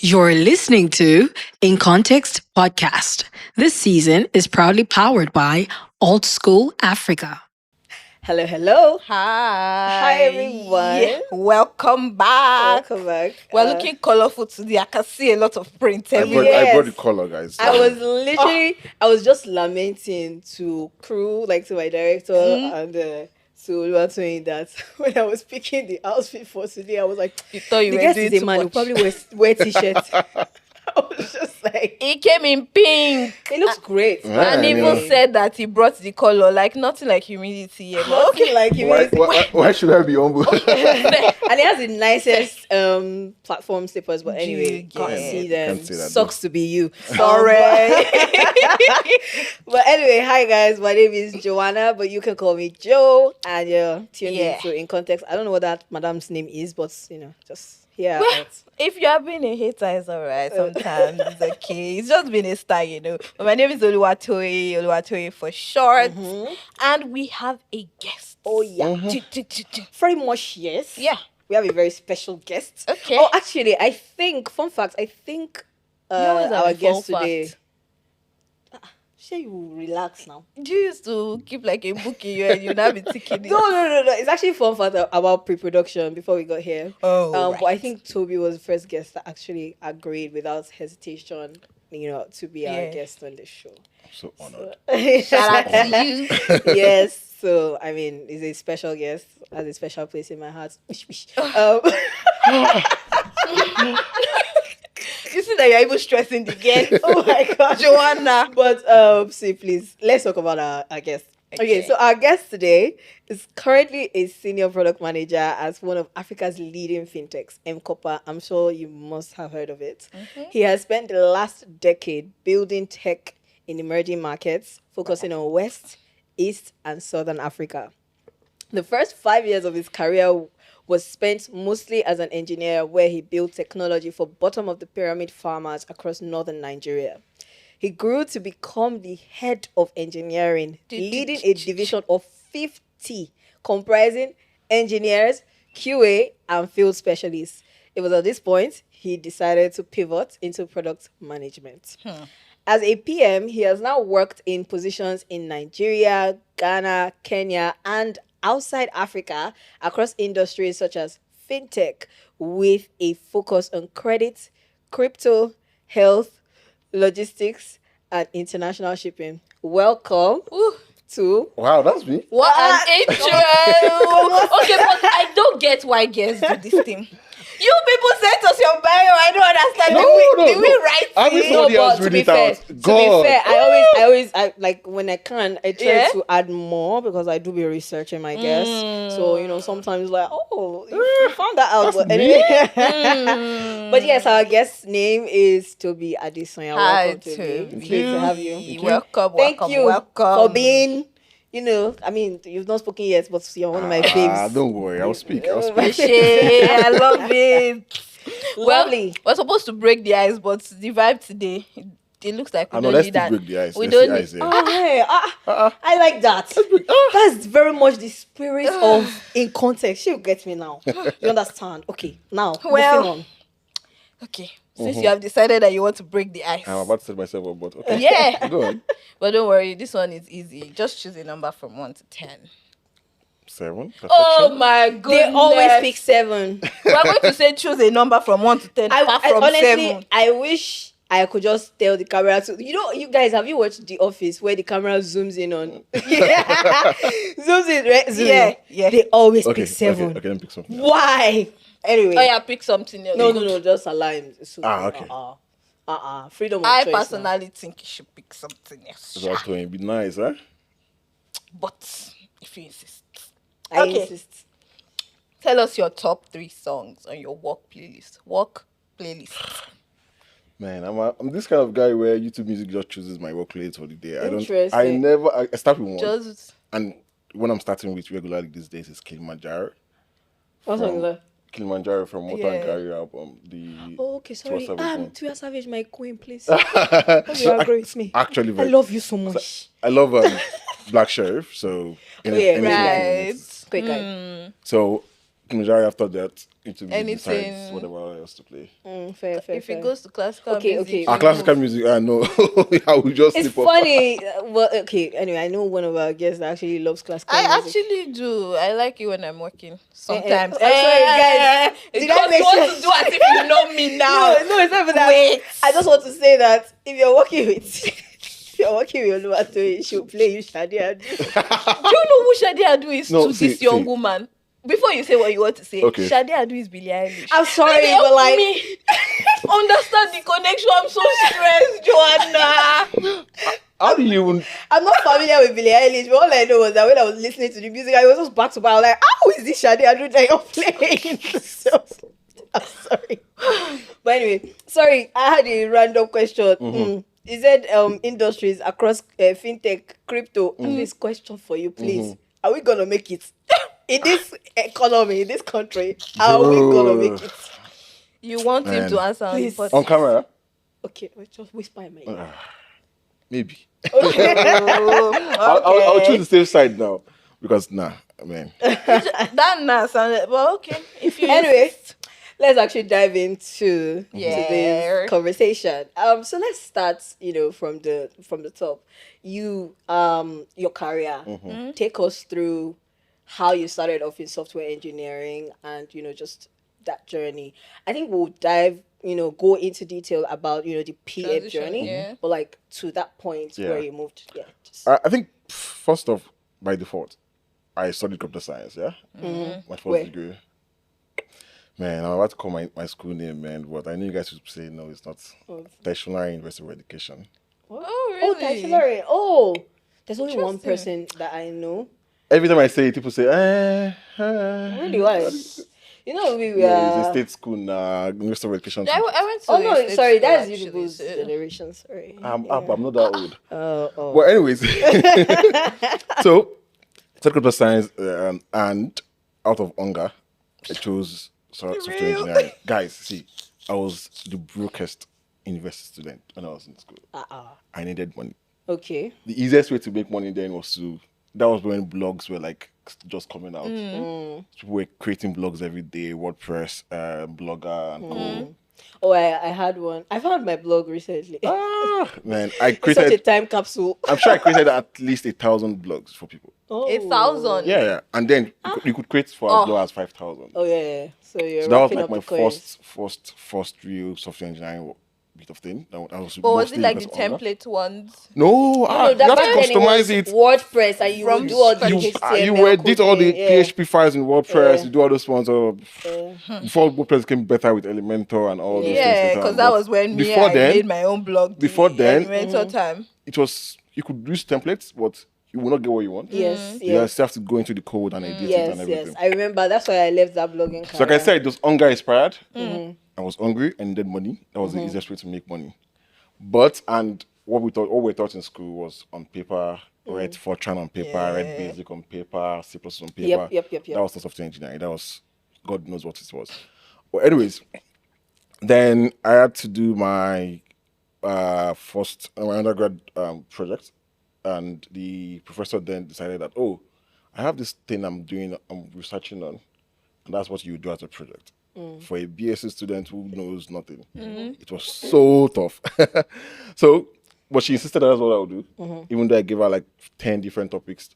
You're listening to In Context Podcast. This season is proudly powered by Old School Africa. Hello, hello. Hi. Everyone. Welcome back. Welcome back. We're looking colorful today. I can see a lot of print everywhere. Yes. I brought the color, guys. I was just lamenting to crew, like to my director and to Oluwatoyin that when I was picking the outfit for today, I was like, You thought you the were guest doing is a too man who much. probably wear t-shirts. I was just like, He came in pink. it looks great. Yeah, And I even mean- said that he brought the color, like nothing like humidity here. But Okay, like you Why should I be humble? and it has the nicest platform slippers, but anyway, You can't get see them. Can't see that, Sucks to be you. Sorry. But anyway, hi guys, my name is Joanna, but you can call me Joe, and you're tuned Yeah. into In Context. I don't know what that madam's name is, but just hear Well, out. if you have been a hater, it's alright. Sometimes it's okay. It's just been a style. But my name is Oluwatoyin for short. And we have a guest. Oh yeah, very much yes. Yeah. We have a very special guest. Okay. Oh, actually, I think fun fact. I think You always have our a guest fun today. fact. Sure, you relax now. You used to keep like a book in your head. You now be ticking it. No. It's actually fun fact about pre-production before we got here. Oh, But I think Tobi was the first guest that actually agreed without hesitation, to be our Yeah. guest on the show. I'm so honored. Shout out to you. Yes. So, I mean, he's a special guest, has a special place in my heart. You see that you're even stressing the guest. Oh my God. Joanna. But, see, please, let's talk about our guest. Okay, so our guest today is currently a senior product manager at one of Africa's leading fintechs, M-KOPA. I'm sure you must have heard of it. He has spent the last decade building tech in emerging markets, focusing on West, East, and Southern Africa. The first 5 years of his career was spent mostly as an engineer, where he built technology for bottom-of-the-pyramid farmers across northern Nigeria. He grew to become the head of engineering, leading a division of 50, comprising engineers, QA, and field specialists. It was at this point he decided to pivot into product management. As a PM, he has now worked in positions in Nigeria, Ghana, Kenya, and outside Africa across industries such as fintech, with a focus on credit, crypto, health, logistics, and international shipping. Welcome to... Wow, that's me. What an intro. Okay, but I don't get why girls do this thing. You people sent us your bio. I don't understand. Did we write I wish it? somebody else to read be it fair, out. to be God. fair, I always like when I can, I try Yeah? to add more because I do be researching my guests. So sometimes like, oh, you found that out. But me? anyway, but yes, our guest's name is Tobi Adesanya. Hi, Welcome, Tobi. Tobi. It's great to have you. Welcome, Thank welcome, you welcome. for being. I mean, you've not spoken yet, but you're one of my faves. Don't worry, I'll speak. Shey, I love it. Lovely. We're supposed to break the ice, but the vibe today, it looks like we I know, don't let's need still that. break the ice. We Let's don't see need. ice there. Oh, hey, I like that. That's very much the spirit of In Context. She'll get me now. You understand? Okay, now, Well, moving on. Okay, since you have decided that you want to break the ice. I'm about to set myself up, but okay. Yeah. Go on. But don't worry, this one is easy. Just choose a number from 1 to 10. 7. Perfection. Oh my goodness. They always pick 7. We're going to say choose a number from 1 to 10 apart from honestly, 7. I wish I could just tell the camera to... you guys, have you watched The Office where the camera zooms in on... Zooms in, right? Zoom in. Yeah. They always Okay, pick 7. Okay, let me pick something. Why? Anyway. Oh yeah, pick something else. No, just allow him. So, Okay. Freedom of I choice now. personally think you should pick something else. So that's going to be nice, huh? But if you insist. I Okay. insist. Tell us your top 3 songs on your work playlist. Work playlist. Man, I'm this kind of guy where YouTube Music just chooses my work playlist for the day. Interesting. I start with one. Just And when I'm starting with regularly these days is Kilimanjaro. What song is that? Kilimanjaro from Motor Yeah. and Carry album. Oh, okay, sorry. Savage one. Tuya Savage, my queen, please. Hope you agree with me. Actually, I very, love you so much. I love Black Sheriff. So Yeah, anything right. like that. Quick guy. So majority after that into music Anything. besides whatever else to play. Fair. If it goes to classical Okay, music, okay. you Our classical move. music, I know. I will just It's slip up. funny. Well, okay. Anyway, I know one of our guests that actually loves classical I music. actually do. I like it when I'm working. Sometimes. I'm sorry, guys. Did I make want sure? to do as if you know me now? No, it's not even that. Wait. I just want to say that if you're working with, if you're working with Oluwatoyin, she'll play you Shadi Adu. Do you know who Shadi Adu is No, to see, this young see. woman? Before you say what you want to say, Okay. Shadi Adu is Billie Eilish. I'm sorry, Baby, but help like, me understand the connection. I'm so stressed, Joanna. How do you even? I'm not familiar with Billie Eilish, but all I know was that when I was listening to the music, I was just back to back. I was like, how is this Shadi Adu that you're playing? So, I'm sorry. But anyway, sorry, I had a random question. Is it industries across fintech, crypto? This question for you, please. Are we gonna make it in this economy, in this country? Are we gonna make it? You want him Man. to answer on the Please. podcast. On camera? Okay, let's just whisper in my ear. Maybe. Okay. I'll choose the safe side now. Because, man. That nah sounded, but okay. If you Anyway, insist. let's actually dive into to Yeah. this conversation. So let's start, from the top. You your career. Take us through how you started off in software engineering and just that journey. I think we'll dive, go into detail about, the PA Transition, journey. yeah. But like to that point Yeah. where you moved. Yeah. Just, I think, first off, by default, I studied computer science, yeah? My first Where? degree. Man, I'm about to call my school name, man, but I know you guys would say, no, it's not. Tertiary University of Education. Oh, Oh, really? Tashilari. Oh, there's only one Interesting. person that I know. Every time I say it, people say, Really, why? We Yeah, it's a were. state school now, University of Education. I went to Oh a no, state sorry, school, that's actually, Unibu's so- generation. Sorry. I'm not that old. Oh. Well, anyways, so studied computer science, and out of hunger, I chose software engineering. Guys, see, I was the brokest university student when I was in school. I needed money. Okay. The easiest way to make money then was that was when blogs were like just coming out. People were creating blogs every day, WordPress, Blogger, and co. Oh, I had one. I found my blog recently. Man, I It's such a created. time capsule. I'm sure I created at least 1,000 blogs for people. Oh. 1,000. Yeah, and then you could create for as low as 5,000. Oh yeah. So you're So that was racking like up my the coins. first real software engineering bit of thing. That was But was mostly it like the because of hunger. template ones? No, No, you have that's to back then it customize was it. WordPress, and you From would do all the scratch. HTML. You edit all the coding, yeah. PHP files in WordPress. Yeah. You do all those ones. Before WordPress came better with Elementor and all those things. Yeah, later because on. that But was when before I then, made my own blog. before then- Elementor time. it was you could use templates, but you will not get what you want. Yes, You yes. just have to go into the code and edit it and Yes, everything. yes. I remember. That's why I left that blogging. So like I career. said, it was hunger inspired. I was hungry and needed money. That was the easiest way to make money. But what we taught in school was on paper, read Fortran on paper, read Basic on paper, C++ on paper. Yep. That was the software engineering. That was God knows what it was. Well, anyways, then I had to do my my undergrad project, and the professor then decided that I have this thing I'm researching on, and that's what you do as a project. For a BSc student who knows nothing, it was so tough. But she insisted that's what I would do, even though I gave her like 10 different topics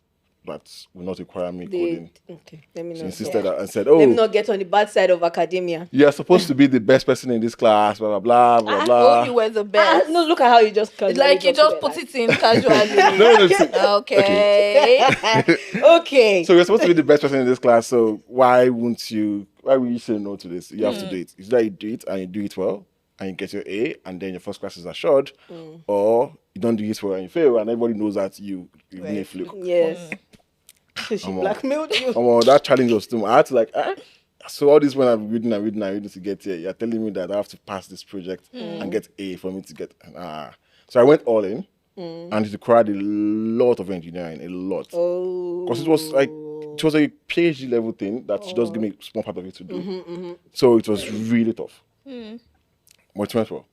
that will not require me coding. Okay, let me She know. insisted and said, Let me not get on the bad side of academia. you are supposed to be the best person in this class, blah, blah, blah, blah, blah. Oh, you were the best. No, look at how you just It's like you just put it in casually. No, see, Okay. Okay. So you're supposed to be the best person in this class, so why will you say no to this? You have to do it. It's either you do it and you do it well and you get your A and then your first class is assured, or you don't do it well and you fail and everybody knows that you made a fluke. Yes. So she blackmailed you. That challenge was too much. I had to so all this when I'm reading to get here, you're telling me that I have to pass this project and get A for me to get So I went all in and it required a lot of engineering, a lot. Oh. Because it was a PhD level thing that she just gave me a small part of it to do. So it was really tough. But it went well.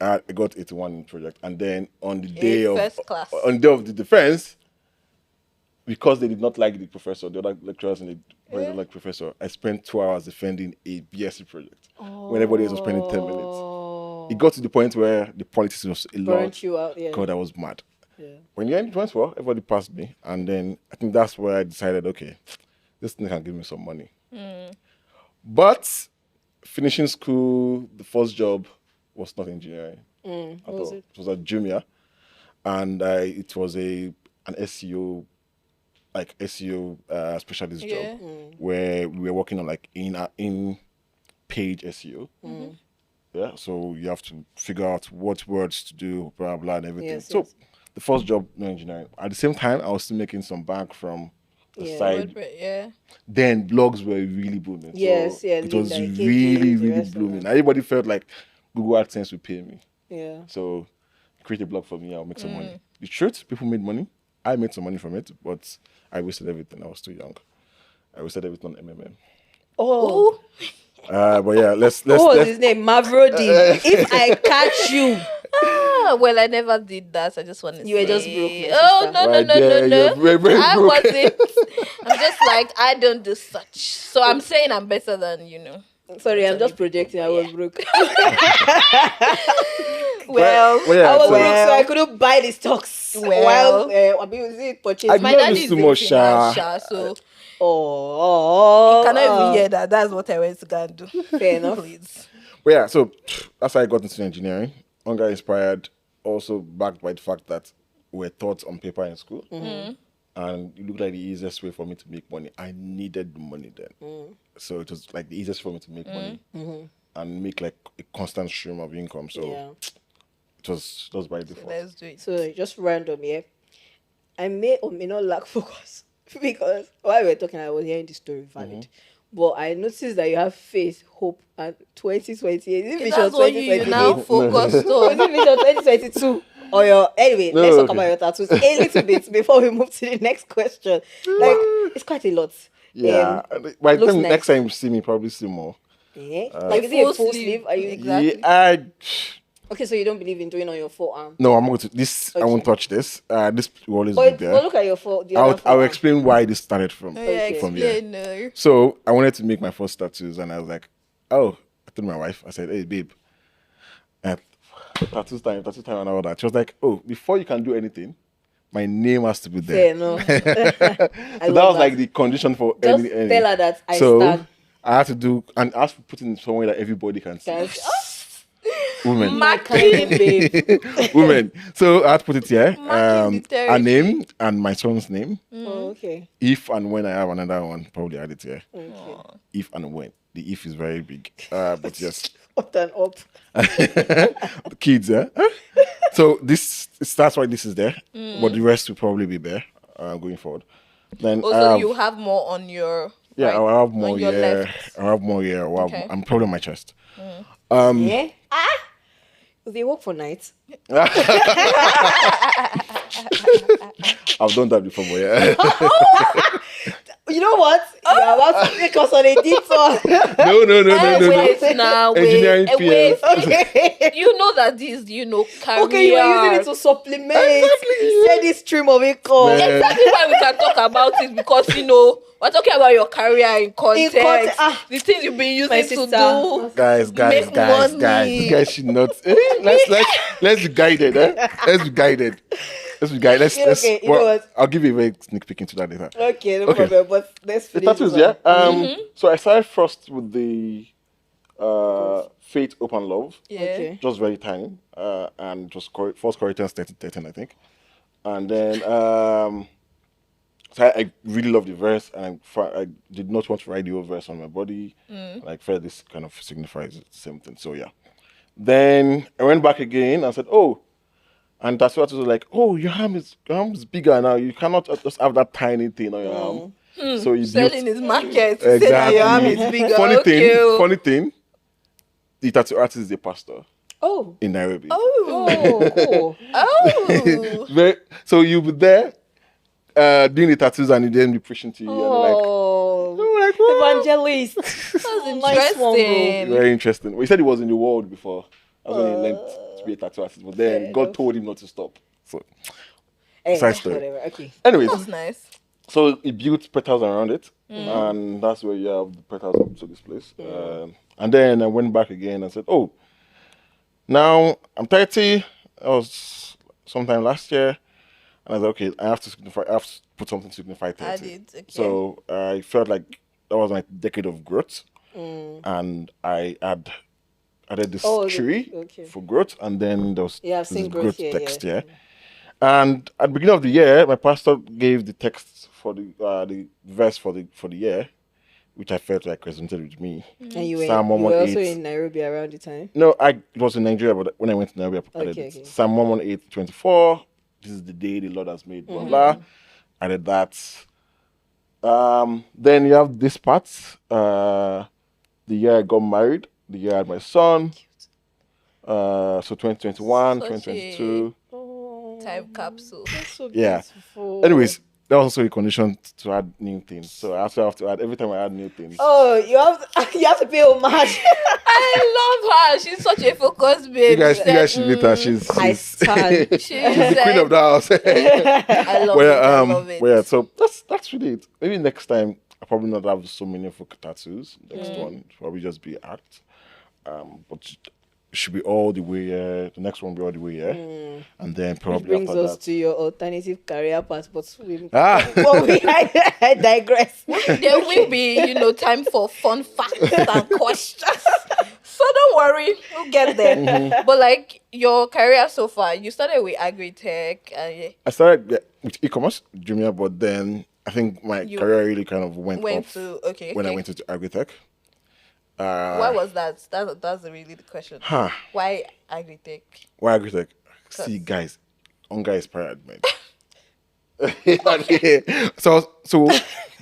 I got 81 in the project, and then on the day first class. on the day of the defense, because they did not like the professor, the other lecturers and the very like professor, I spent 2 hours defending a BSc project when everybody else was spending 10 minutes. It got to the point where the politics was a lot. Burnt you out, yeah. God, I was mad. Yeah. When the end went well, everybody passed me. And then I think that's where I decided, okay, this thing can give me some money. But finishing school, the first job was not engineering at all. It was a junior. And it was an SEO, like SEO specialist job where we were working on like in page SEO. Yeah, so you have to figure out what words to do, blah blah, and everything. Yes, so yes. the first job, no engineering. At the same time, I was still making some bank from the side. Yeah. Then blogs were really booming. Yes, so yeah, it was Linda, KK, really, the really rest of booming. them. Everybody felt like Google AdSense would pay me. Yeah. So create a blog for me, I'll make some money. The truth, people made money. I made some money from it, but I wasted everything. I was too young. I wasted everything on MMM. Oh. But yeah, let's What was let's his name? Mavrodi. If I catch you. Well, I never did that. I just want to You were just say- broke, my Oh, sister. no, no, Right no, there, no, you're no. very, very I broke. wasn't. I'm just like, I don't do such. So I'm saying I'm better than, Sorry, I'm just People, projecting. I was broke. Well, Well, yeah, I was so- broke, so I couldn't buy the stocks. Well. While I mean, was it purchase? I my know dad this is too in much, finance, so Oh, cannot even hear that. That's what I went to go and do. Fair enough. Please. But yeah, so that's how I got into engineering. Hunger inspired, also backed by the fact that we're taught on paper in school. And it looked like the easiest way for me to make money. I needed the money then. So it was like the easiest for me to make money and make like a constant stream of income. So Yeah. it was by default. Let's do it. So just random, yeah. I may or may not lack focus because while we were talking, I was hearing the story valid. But I noticed that you have faith, hope, and 2028. Is it vision That's what you 2028? now focused Or is on. it vision 2022? Or your anyway, No, let's talk okay. about your tattoos a little bit before we move to the next question. Like it's quite a lot. Yeah. By the looks time nice. next time you see me, probably see more. Like is it a Full full sleeve. sleeve? Are you Exactly. Yeah, okay? So you don't believe in doing on your forearm? no, I'm going to this. I won't touch this. This will always be But there. look at your the I'll other forearm. explain why this started from Yeah, from here. explain. No. So I wanted to make my first tattoos, and I was like, "Oh," I told my wife. I said, "Hey, babe, tattoo time, and all that." She was like, "Oh, before you can do anything, my name has to be there." Fair enough. So that was like the condition for Just any. tell her that I so stand. I had to do, and I had to put it in somewhere that everybody can see. Guys, Women, my kind of babe. women. So I had to put it here. Marking the A name and my son's name. Oh, okay. If and when I have another one, probably add it here. Okay. If and when. The if is very big. But yes. Up and up. The kids, yeah. So that's why this is there. But the rest will probably be there going forward. Then Also, you have more on your. yeah, right, I'll have more on your here. left. I'll have more here. Okay. I'm probably on my chest. Yeah. They work for nights. I've done that before, but yeah. You know what? You're about to take us on a detour. No. Wait, now, Engineering wait. PS. You know that this, career. Okay, you were using it to supplement. You said this stream of income. Man. Exactly why we can talk about it because we're talking about your career in context. The things you've been My using to sister. do. Guys. Make money. You guys should not. Let's be guided. Let's be guided. Let's. Okay, you know what? I'll give you a very sneak peek into that later. Okay, no Okay. problem. But let's The finish. tattoos, this yeah. one. So I started first with the Fate Open Love. Yeah. Okay. Just very tiny, and it was first Corinthians 13, I think. And then, so I really loved the verse, and I did not want to write the whole verse on my body. Like, felt this kind of signifies the same thing. So yeah. Then I went back again and said, "Oh," and that's what was like, "Oh, your arm is bigger now. You cannot just have that tiny thing on your arm." So you built Selling his market. Say that your arm is bigger. Funny thing, the tattoo artist is a pastor Oh. in Nairobi. Oh, cool. Oh. So you'll be there doing the tattoos and then be preaching to you. Oh, And like, "Wow." evangelist. That's Nice one, bro. interesting. Very interesting. Well, he said he was in the world before. That's when he learned to be a tattoo artist. But then fair God enough. told him not to stop. So, Anyway, side story. whatever. Okay. anyways, That's nice. So he built petals around it, and that's where you have the petals up to this place. And then I went back again and said, "Oh, now I'm 30. That was sometime last year." And I was like, "Okay, I have to put something to signify 30." Added, okay. So I felt like that was my decade of growth, and I added this tree for growth, and then there was Yeah, I've this seen growth here, text yeah. here. And at the beginning of the year, my pastor gave the text for the verse for the year, which I felt like resonated with me. And you Psalm were also 118. in Nairobi around the time? No, it was in Nigeria, but when I went to Nairobi, I added it. Okay. Psalm 118:24. This is the day the Lord has made. Blah blah. I added that. Then you have this part. The year I got married, the year I had my son. So 2021, Such a- 2022. Time capsule. That's so Yeah. beautiful. Anyways, that was also a condition to add new things. So I also have to add every time I add new things. Oh, you have to pay homage. I love her. She's such a focused babe. You guys should meet her. She's I stand. She's the queen of the house. I love it. I love it. Well, yeah, so that's really it. Maybe next time I'll probably not have so meaningful tattoos. Next one probably just be art. But it should be all the way here. The next one will be all the way here. And then Which probably brings after us that. to your alternative career path, but Ah. I digress. There will be, time for fun facts and questions. So don't worry, we'll get there. But like your career so far, you started with agri-tech. I started with e-commerce, Jumia, but then I think my career really kind of went up when I went into agri-tech. Why was that? That's really the question. Why agri-tech? Why agri-tech? See, guys, hunger is pride, man. So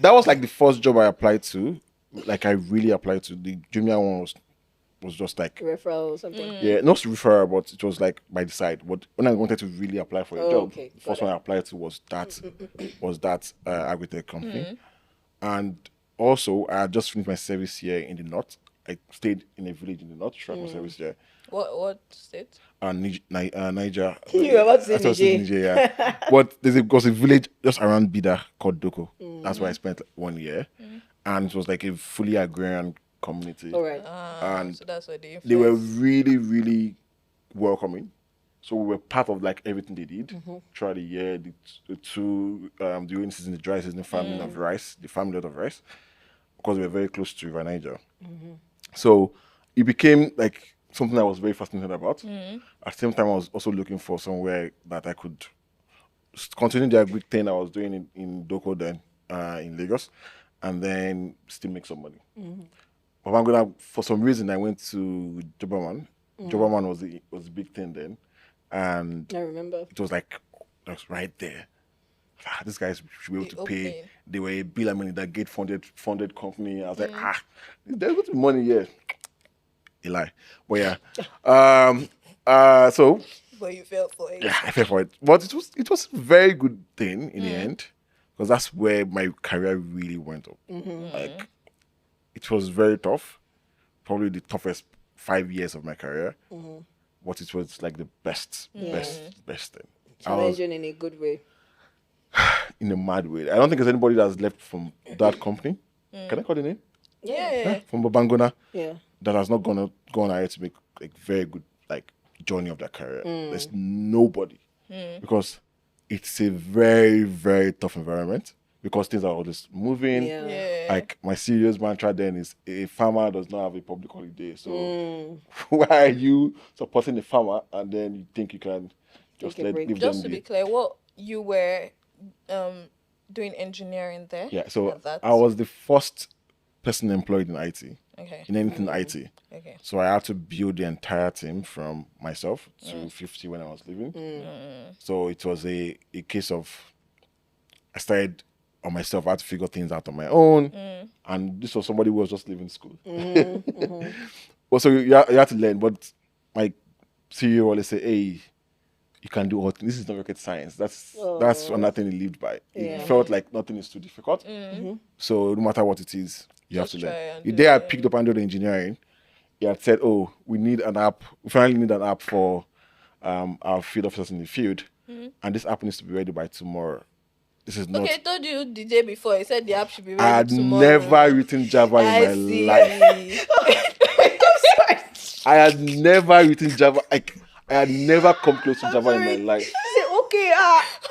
that was like the first job I applied to. Like I really applied to. The Jumia one was just like Referral or something. yeah, not referral, but it was like by the side. But when I wanted to really apply for a job, okay. the first one I applied to was that agri-tech company, and also I had just finished my service year in the north. I stayed in a village in the north throughout my service year. What state? Niger. You were about to say I thought it was Niger. yeah. But was a village just around Bida called Doko. That's where I spent 1 year, and it was like a fully agrarian community. All right. And So that's what they were really, really welcoming. So we were part of like everything they did throughout the year. The rainy season, the dry season, the farming of rice, the farming of rice, because we were very close to River Niger. So it became like something I was very fascinated about. At the same time, I was also looking for somewhere that I could continue the agri thing I was doing in Doko then, in Lagos, and then still make some money. But for some reason, I went to Jobaman. Jobaman was the big thing then, and I remember. it was like that's right there. These guys should be able to pay. opening. They were a bill that gate funded company. I was like, there's going to be money here. A lie, but yeah. So But you fell for it. yeah, I fell for it. But it was a very good thing in the end, because that's where my career really went up. Like it was very tough, probably the toughest 5 years of my career. But it was like the best thing. Challenging in a good way. In a mad way. I don't think there's anybody that's left from that company. Can I call the name? Yeah. From Babangona. Yeah. That has not gone ahead to make like very good like journey of their career. There's nobody because it's a very, very tough environment because things are always moving. Yeah. Like my serious mantra then is a farmer does not have a public holiday. So why are you supporting the farmer and then you think you can just Take a break. leave Just them to be? be clear, what you were doing engineering there? Yeah, so at that? I was the first person employed in IT, Okay. in anything IT. Okay. So I had to build the entire team from myself to 50 when I was leaving. So it was a case of I started on myself. I had to figure things out on my own. And this was somebody who was just leaving school. Well, so you had to learn. But my CEO always say, hey, you can do all things. This is not rocket science. That's another thing he lived by. Yeah. It felt like nothing is too difficult. So no matter what it is, you Just have to try learn. and The do day I it. picked up and did engineering, he had said, oh, we need an app. We finally need an app for our field officers in the field. And this app needs to be ready by tomorrow. this is not. Okay, I told you the day before. He said the app should be ready I had tomorrow. never written Java in my life. I had never written Java. I had never come close to Java in my life.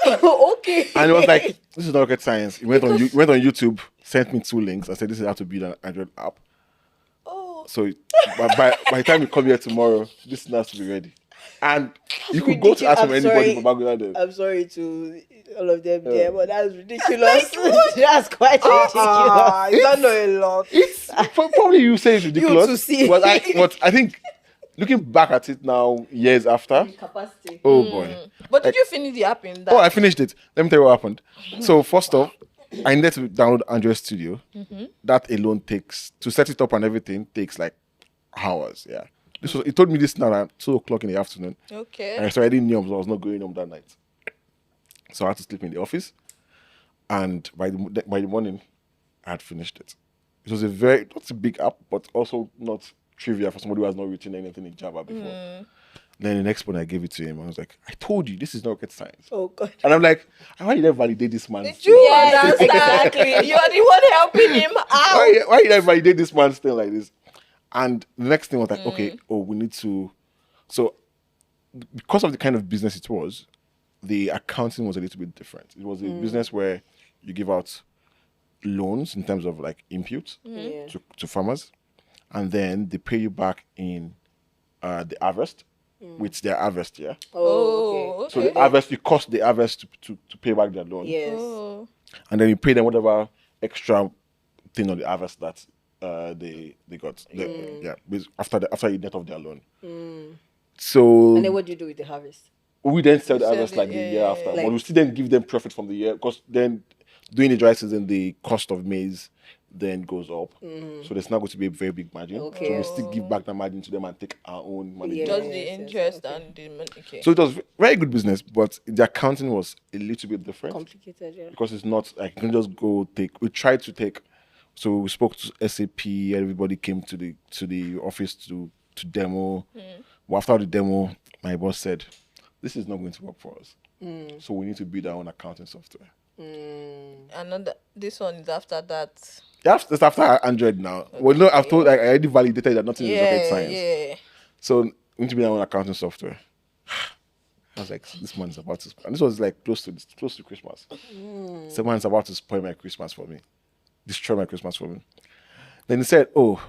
I said, okay. And it was like, this is not rocket science. He went on YouTube, sent me 2 links, and said, this is how to build an Android app. Oh. So by the time you come here tomorrow, this has to be ready. And you could go to ask from anybody from Bangladesh. I'm sorry to all of them there, but that's ridiculous. That's quite ridiculous. Is that not a lot? It's probably you say it's ridiculous. to see. But I think looking back at it now, years after, Capacity. oh boy. But did you finish the app in that? Oh, I finished it. Let me tell you what happened. So first off, I needed to download Android Studio. That alone takes, to set it up and everything, takes like hours. Yeah. He told me this now at 2:00 in the afternoon. Okay. And so I didn't know, so I was not going home that night. So I had to sleep in the office. And by the morning, I had finished it. It was not a big app, but also not trivial for somebody who has not written anything in Java before. Then the next morning I gave it to him. I was like, I told you, this is not rocket science. Oh, God. And I'm like, why did I validate this man? Did you understand? Exactly. You're the one helping him out. Why did I validate this man still like this? And the next thing was like, okay, we need to. So, because of the kind of business it was, the accounting was a little bit different. It was a business where you give out loans in terms of like input to farmers, and then they pay you back in the harvest with their harvest. Yeah. Oh, okay. So the harvest, you cost the harvest to pay back their loan. Yes. Oh. And then you pay them whatever extra thing on the harvest that they got. After you net off their loan. So And then what do you do with the harvest? we then sell the harvest it, like the year after. Like- But we still then give them profit from the year, because then during the dry season the cost of maize then goes up. So there's not going to be a very big margin. Okay. So we still give back the margin to them and take our own money. Yeah. Just back. the Yes, interest okay. and the money. Okay. So it was very good business, but the accounting was a little bit different. Complicated, yeah. Because it's not like you can just go take. We tried to take. So we spoke to SAP. Everybody came to the office to demo. But after the demo, my boss said, "This is not going to work for us. So we need to build our own accounting software." This one is after that. Yeah, it's after Android now. Well, no, I've told. I already validated that nothing is rocket science. Yeah. So we need to build our own accounting software. I was like, this man is about to. And this was like close to Christmas. So man is about to spoil my Christmas for me. Destroy my Christmas for me. Then he said, "Oh,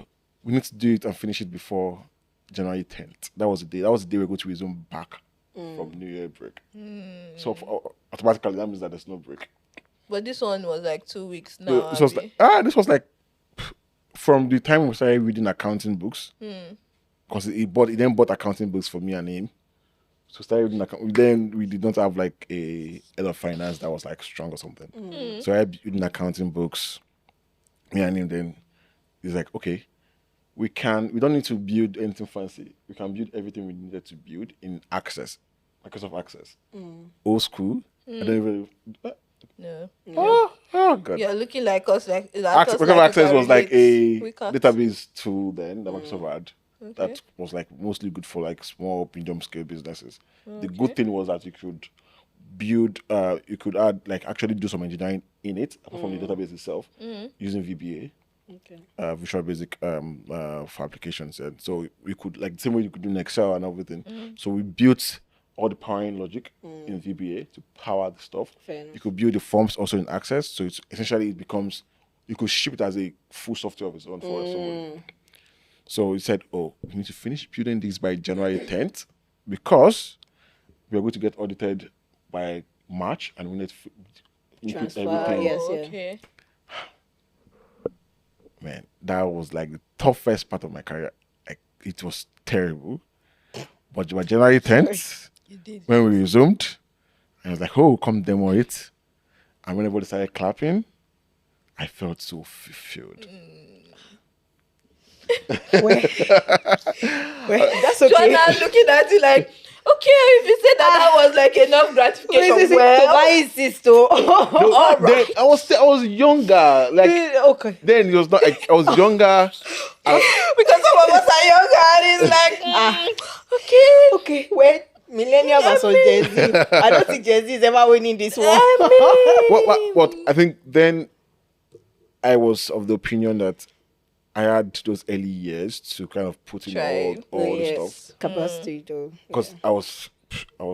we need to do it and finish it before January 10th." That was the day. That was the day we're going to resume back from New Year break. So automatically that means that there's no break. But this one was like 2 weeks now. No, this was like from the time we started reading accounting books, because he then bought accounting books for me and him. So started reading then we did not have like a head of finance that was like strong or something. So I had reading accounting books. Me and him, then he's like, okay, we don't need to build anything fancy. We can build everything we needed to build in Access, Microsoft Access. Old school. I don't even. No. Oh God. You're looking like us. Like Microsoft Access was like a We can't. database tool then that Microsoft had. Okay. That was like mostly good for like small, medium scale businesses. The good thing was that you could build, you could add, like actually do some engineering in it, apart from the database itself, using VBA, Visual Basic for applications. And so we could, like the same way you could do in Excel and everything. So we built all the powering logic in VBA to power the stuff. Fair enough. You could build the forms also in Access. So it's essentially it becomes, you could ship it as a full software of its own for someone. So he said, oh, we need to finish building this by January 10th because we are going to get audited by March and we need to input Transfer, everything. yes. Okay. Man, that was like the toughest part of my career. Like, it was terrible. But by January 10th, when we resumed, I was like, oh, come demo it. And when everybody started clapping, I felt so fulfilled. Wait, that's okay. Joanna looking at you like, okay, if you said that was like enough gratification, Wait, well, why is this though? No, then I was younger. Like Okay. then it was not. Like, I was younger. because some of us are younger and it's like, okay. Okay, wait. Millennial versus Gen Z. I don't think Gen Z is ever winning this one. What? I think then I was of the opinion that I had those early years to kind of put in all the stuff Capacity, though. because I was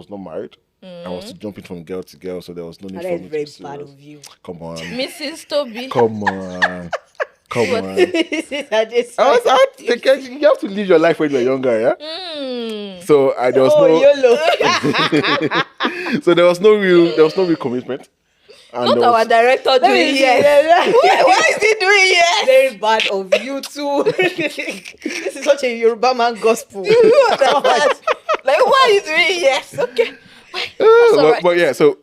not married. I was jumping from girl to girl, so there was no need That for is me very to be bad serious. of you. Come on, Mrs. Tobi. come on, come on. This is Adesanya. You have to live your life when you're younger, yeah. So there was YOLO. so there was no real commitment. And Not there our was- director doing yes. Why is he doing yes? Very bad of you too. This is such a Yoruba man gospel. Like, why are you doing yes? Okay. That's all right. but yeah, so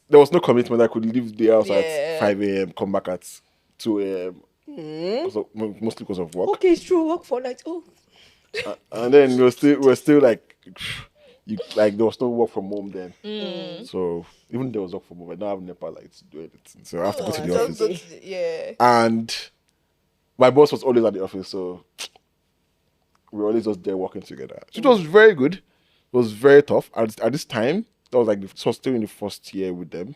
there was no commitment. I could leave the house Yeah. at 5 a.m., come back at 2 a.m. Mostly because of work. Okay, it's true. Work for night. Oh, And then we're still like, there was no work from home then. So even there was work from home, I don't have NEPA lights to do anything. So I have to go to the office. Yeah. And my boss was always at the office, so we were always just there working together. So it was very good. It was very tough. At this time, that was still in the first year with them.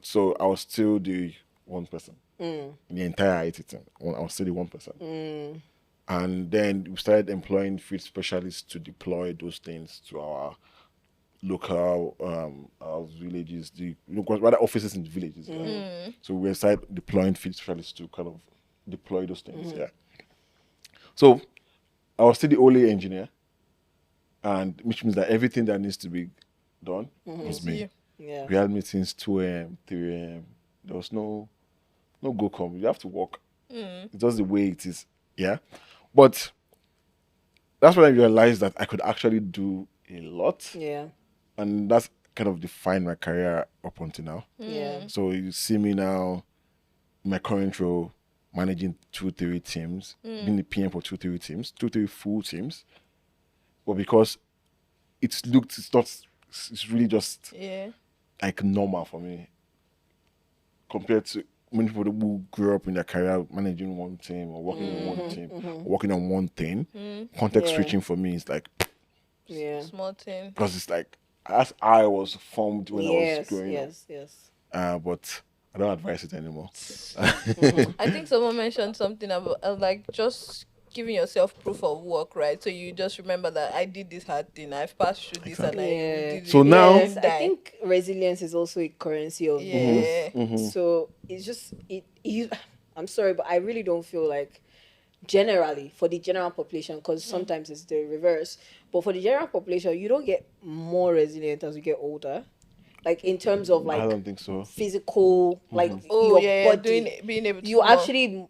So I was still the one person in the entire IT team. I was still the one person. And then we started employing field specialists to deploy those things to our local our villages, rather offices in the villages. Right? So we started deploying field specialists to kind of deploy those things. Yeah. So I was still the only engineer, and which means that everything that needs to be done was me. yeah. We had meetings 2 a.m., 3 a.m. There was no go come. You have to work. It's just the way it is. Yeah. But that's when I realized that I could actually do a lot. Yeah. And that's kind of defined my career up until now. Yeah. So you see me now, my current role, managing 2-3 teams, being the PM for 2-3 teams, 2-3 full teams. But because it's really just like normal for me compared to many people who grew up in their career managing one team or working in one team, or working on one thing. Context switching for me is like, Yeah. Small thing. because it's like, as I was formed when I was growing up. Yes. But I don't advise it anymore. I think someone mentioned something about like just giving yourself proof of work, right? So you just remember that I did this hard thing, I've passed through this, and I did So it. now- Yes, I think resilience is also a currency of growth. So it's just I'm sorry, but I really don't feel like generally for the general population, because sometimes it's the reverse, but for the general population, you don't get more resilient as you get older. Like in terms of I like don't think so. physical, like Oh your yeah, body. being able to You move. actually,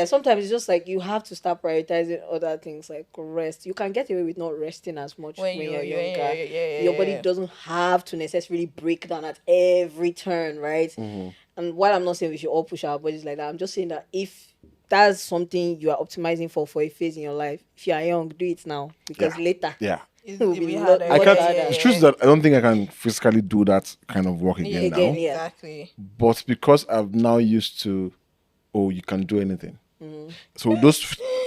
sometimes it's just like you have to start prioritizing other things like rest. You can get away with not resting as much when you're younger. Your body doesn't have to necessarily break down at every turn, right? And while I'm not saying we should all push our bodies like that, I'm just saying that if that's something you are optimizing for a phase in your life, if you are young, do it now, because later Yeah. It's it will be harder. lot I can't. harder. It's true that I don't think I can physically do that kind of work again now. yeah. Exactly. But because I'm now used to, you can do anything. So those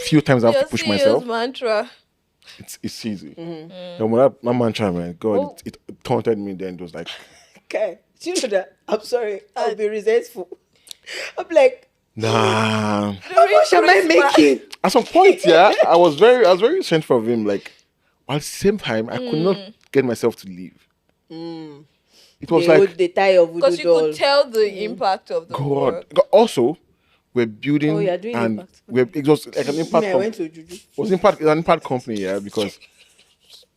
few times I have Your to push CEO's myself, mantra. it's easy. And when my mantra, man, God, it taunted me. Then it was like, Okay, do you know that? I'm sorry, I'll be resentful. I'm like, nah. how much am I making? At some point, yeah, I was very resentful of him. Like, at the same time, I could not get myself to leave. It was like, the tie of Because you could tell the impact of the work. God. Also, we're building you're doing and impact. it was like an impact. I went to Juju. It was an impact company, yeah, because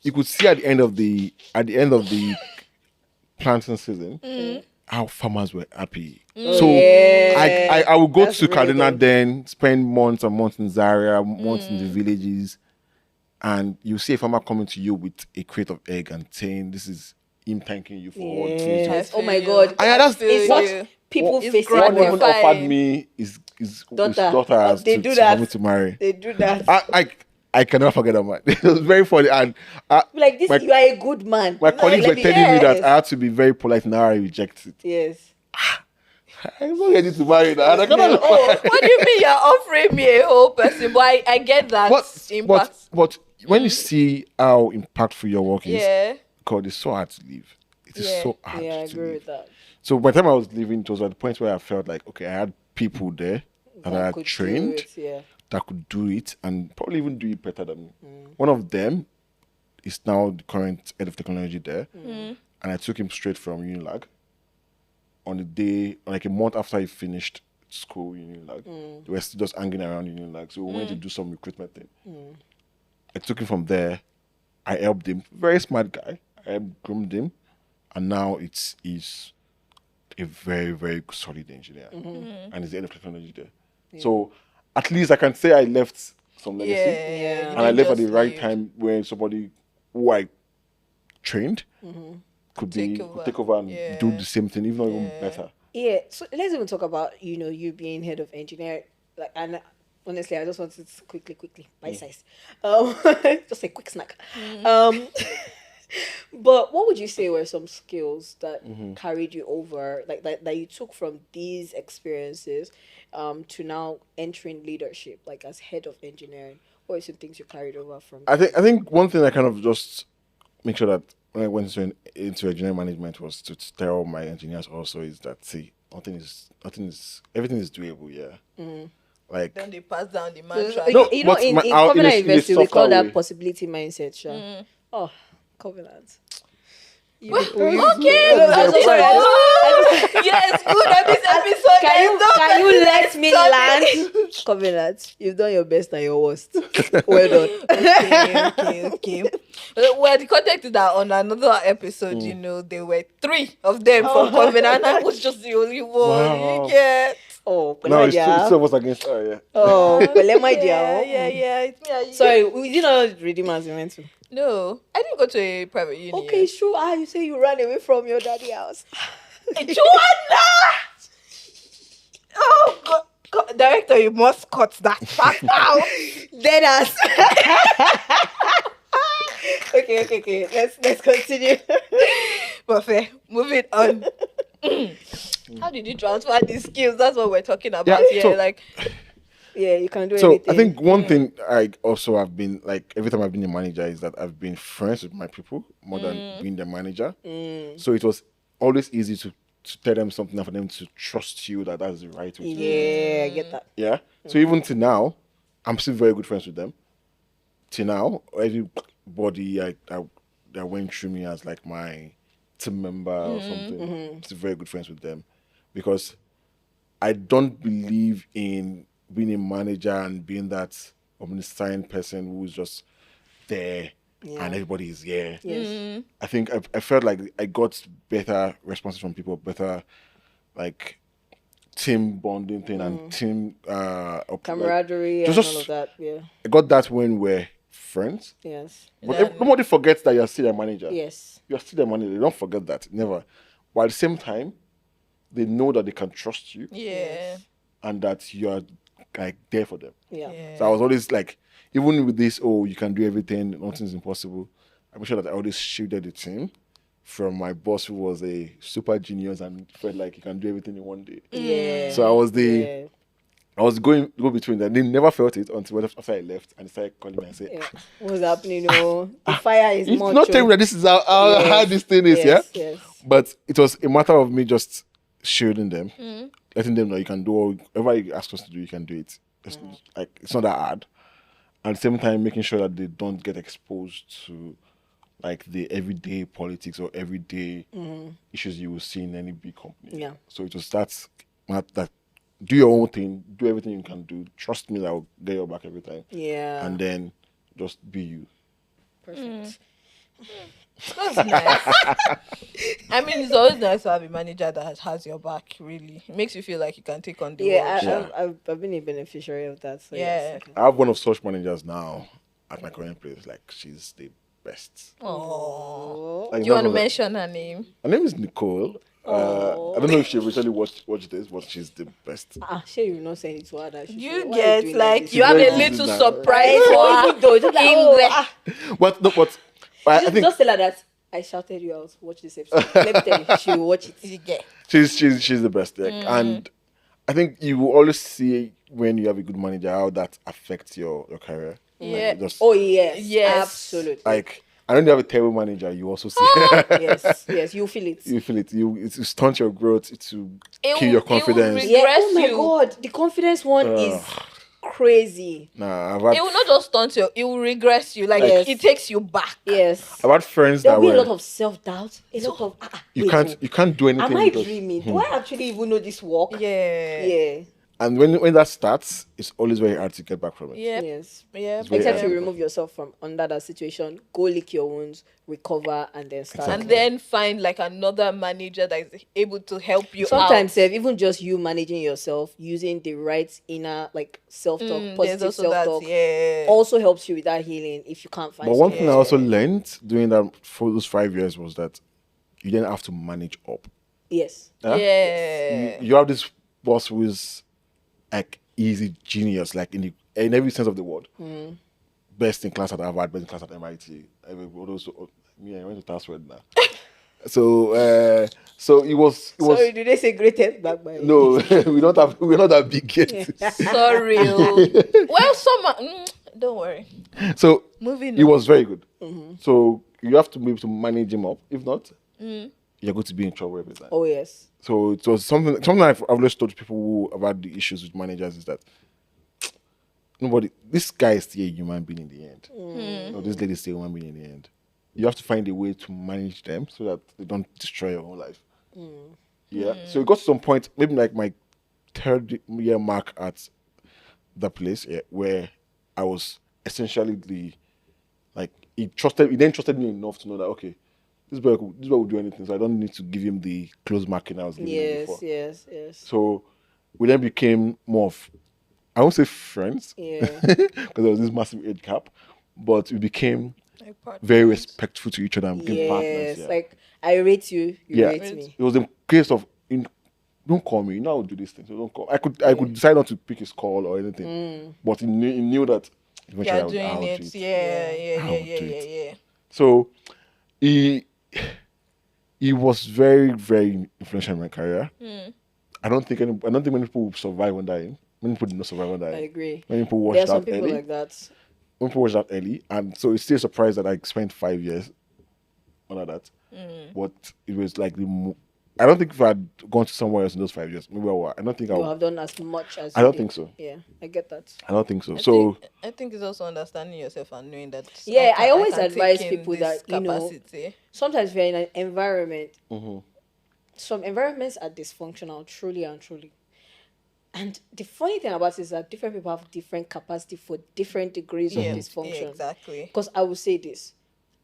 you could see at the end of the planting season how farmers were happy. So I would go That's to really Kaduna good. then, spend months and months in Zaria, months in the villages, and you see a farmer coming to you with a crate of egg and saying, "This is him thanking you for all the things." you-" Yes. I Oh my feel God. you. And that's- I feel It's you. what people It's face. What they even gratifying. offered me is his daughter as They to, do for that. me to marry. They do that. I cannot forget that man. It was very funny, and Like this, my- you are a good man. my colleagues were Let me- telling me that Yes. I had to be very polite. Now I reject it. Yes. I'm not ready to marry that. I cannot. Oh, what do you mean you're offering me a whole person? But I get that impact. But when you see how impactful your work is, Yeah. God, it's so hard to leave. It is so hard Yeah, I to agree leave. with that. So by the time I was leaving, it was at the point where I felt like, okay, I had people there that I had could do trained it, yeah. that could do it and probably even do it better than me. One of them is now the current head of technology there. And I took him straight from Unilag on the day, like a month after he finished school in Unilag. They were still just hanging around Unilag. So we went to do some recruitment thing. I took him from there. I helped him. Very smart guy. I groomed him. And now he's a very, very solid engineer. And he's the head of technology there. So at least I can say I left some legacy. Yeah. And I left at the right time when somebody who I trained could take over and do the same thing, if not even better. Yeah, so let's even talk about, you being head of engineering. Like, and honestly, I just wanted to quickly, bite size. Just a quick snack. But what would you say were some skills that carried you over, like that you took from these experiences to now entering leadership, like as head of engineering? What are some things you carried over from? I think one thing I kind of just make sure that when I went into engineering management was to tell my engineers also is that everything is doable, yeah. Like Then they pass down the mantra. No, in but Covenant in a University, we call softer that way. possibility mindset. Sure. Oh, Covenant. Okay. Yes, good at this episode. Can you let me land? Covenant, you've done your best and your worst. Well done. Okay. Well, the context is that on another episode, there were 3 of them from Covenant, and I was just the only one. Wow. You get. Oh, no, it's two of us against her, yeah. Oh, my dear. Yeah. It's me and you. Sorry, we did not redeem as we meant to. No, I didn't go to a private uni. Okay, sure. You say you ran away from your daddy house. Joanna! Oh, God. Director, you must cut that fact out. Dead ass. Okay. Let's continue. But fair, moving on. How did you transfer these skills? That's what we're talking about here. So- Yeah, you can do So everything. I think one thing I also have been like every time I've been a manager is that I've been friends with my people more than being their manager. So it was always easy to tell them something and for them to trust you that that's the right way to do it. Yeah, I get that. Yeah. So even to now, I'm still very good friends with them. Till now, everybody that went through me as like my team member or something, I'm still very good friends with them because I don't believe in being a manager and being that omniscient person who's just there and everybody is here. Yes. I think I felt like I got better responses from people, better like team bonding thing and team Camaraderie like, and just- all of that. Yeah. I got that when we're friends. Yes. But nobody forgets that you're still their manager. Yes. You're still their manager. They don't forget that. Never. But at the same time, they know that they can trust you Yeah. and that you're like there for them. Yeah. So I was always like, even with this, you can do everything, nothing's impossible. I make sure that I always shielded the team from my boss who was a super genius and felt like he can do everything in one day. Yeah. So I was Yeah. I was go between them. They never felt it until after I left and they started calling me and say, What's happening? The fire is it's much. not telling me that this is how hard this thing is, Yes. But it was a matter of me just shielding them, letting them know you can do whatever you ask us to do, you can do it. It's not that hard. At the same time, making sure that they don't get exposed to like the everyday politics or everyday issues you will see in any big company. Yeah. So it was that do your own thing, do everything you can do. Trust me that I'll get your back every time. Yeah. And then just be you. Perfect. That's nice. I mean, it's always nice to have a manager that has your back, really. It makes you feel like you can take on the world. Yeah, I've been a beneficiary of that. So Yeah. yes. I have one of such managers now at my current place. Like she's the best. Aww. Like, Do you want to that's what- mention her name? Her name is Nicole. I don't know if she originally watched this, but she's the best. Sure, you're not saying it to her. That You why get doing like this? you have very a good little now. surprise Right, for her good though. Just like, in there. But no, but I think just tell her that I shouted you out. Watch this episode. Let me tell you, she will watch it. You get. she's the best. Like, and I think you will always see when you have a good manager how that affects your career. Yeah. Like, just, Oh yes, Yes. absolutely. like And when you have a terrible manager, you also see Yes, you feel it. you feel it. It will stunt your growth. It will It kill will- your it will confidence. re- Yeah. Oh my Regress you. god, the confidence one is crazy. Nah, I've had It will not just stunt you, it will regress you. Like Yes. it takes you back. Yes. I've had friends There'll that be a were lot of self-doubt, a lot of you wait, can't do anything. am I because- dreaming? Do I actually even know this work? Yeah. Yeah. And when that starts, it's always very hard to get back from it. Yep. Yes. Yep. very Except you hard. remove yourself from under that situation, go lick your wounds, recover, and then start. And then find like another manager that is able to help you Sometimes, out. even just you managing yourself, using the right inner like self-talk, There's positive also that, self-talk, yeah. also helps you with that healing if you can't find. But one someone thing I to also help. learned during that for those 5 years was that you didn't have to manage up. Yes. Huh? Yeah. You have this boss who is like easy genius, like in every sense of the word. Best in class at Harvard, best in class at MIT. Me, I went to Tassword now. So it was. Sorry, did they say greatest back by? No, we're not that big yet. Sorry. Well, don't worry. So Moving he on. was very good. So you have to be able to manage him up. If not, you're going to be in trouble every time. Oh yes. So it was something I've always told people who about the issues with managers is that this guy is still a human being in the end. Or this lady is still a human being in the end. You have to find a way to manage them so that they don't destroy your own life. Yeah. So it got to some point, maybe like my 3rd year mark at the place where I was essentially he then trusted me enough to know that okay, this boy will do anything, so I don't need to give him the close marking I was giving him before. Yes. So we then became more of, I won't say friends, Yeah. because there was this massive age gap, but we became Like partners. very respectful to each other and became Yes. partners. Yeah. Like I rate you, you Yeah. rate me. It was a case of, don't call me, you know I would do this thing, so don't call. I could decide not to pick his call or anything, but he knew that eventually You're I doing would it. do it. Yeah. So he was very, very influential in my career. I don't think many people survive under him. Many people did not survive under him. I agree. Many people There watched are some out people early. like that. Many people watched out early, and so it's still a surprise that I spent 5 years under that. But it was like I don't think if I had gone to somewhere else in those 5 years, maybe I would. I don't think I You would. have done as much as I you don't did. think so. Yeah, I get that. I don't think so. So I think it's also understanding yourself and knowing that. Yeah, I can always take advise in people this that, capacity. Sometimes we're in an environment. Some environments are dysfunctional, truly and truly. And the funny thing about it is that different people have different capacity for different degrees of dysfunction. Yeah, exactly. Because I will say this,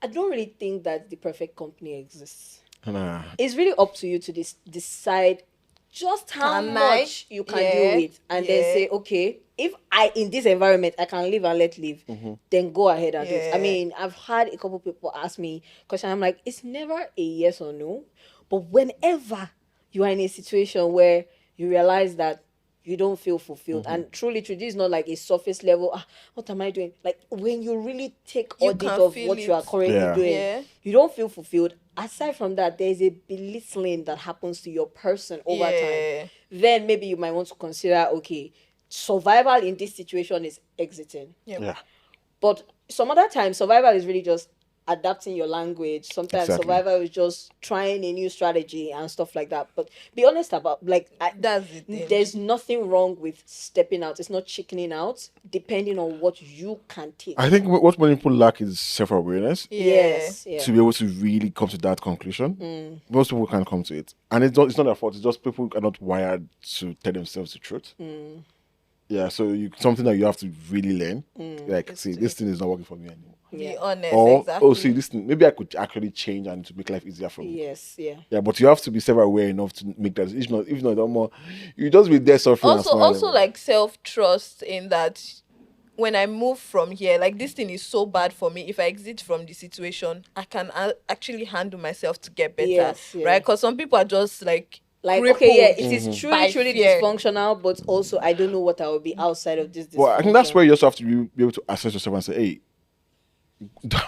I don't really think that the perfect company exists. nah. It's really up to you to decide just how Can I? much you can Yeah, deal with, and then yeah. say, okay, if in this environment I can live and let live, then go ahead and do it. I Yeah. mean, I've had a couple people ask me question. I'm like, it's never a yes or no, but whenever you are in a situation where you realize that you don't feel fulfilled, and truly, this is not like a surface level. What am I doing? Like when you really take You audit can of feel what you are it. currently Yeah. doing, Yeah. you don't feel fulfilled. Aside from that, there is a belittling that happens to your person over Yeah. time. Then maybe you might want to consider, okay, survival in this situation is exiting. Yeah. But some other times, survival is really just adapting your language. Sometimes Exactly. survival is just trying a new strategy and stuff like that. But be honest about That's the thing. there's nothing wrong with stepping out. It's not chickening out, depending on what you can take. I think what many people lack is self-awareness. Yes, yeah. To be able to really come to that conclusion. Most people can't come to it. And it's not their fault. It's just people are not wired to tell themselves the truth. Yeah, so something that you have to really learn. Like, see, this thing is not working for me anymore. Be honest, Or, exactly. oh, see, this thing, maybe I could actually change and to make life easier for me. Yes, yeah. Yeah, but you have to be self-aware enough to make that. If not, no more, you just be there suffering. and Also smiling. like self-trust in that when I move from here, like this thing is so bad for me. If I exit from the situation, I can actually handle myself to get better, Yes, yeah. right? Because some people are just like Okay, yeah, it crippled is by truly fear. dysfunctional, but also I don't know what I will be outside of this dysfunction. Well, I think that's where you also have to be able to assess yourself and say, hey,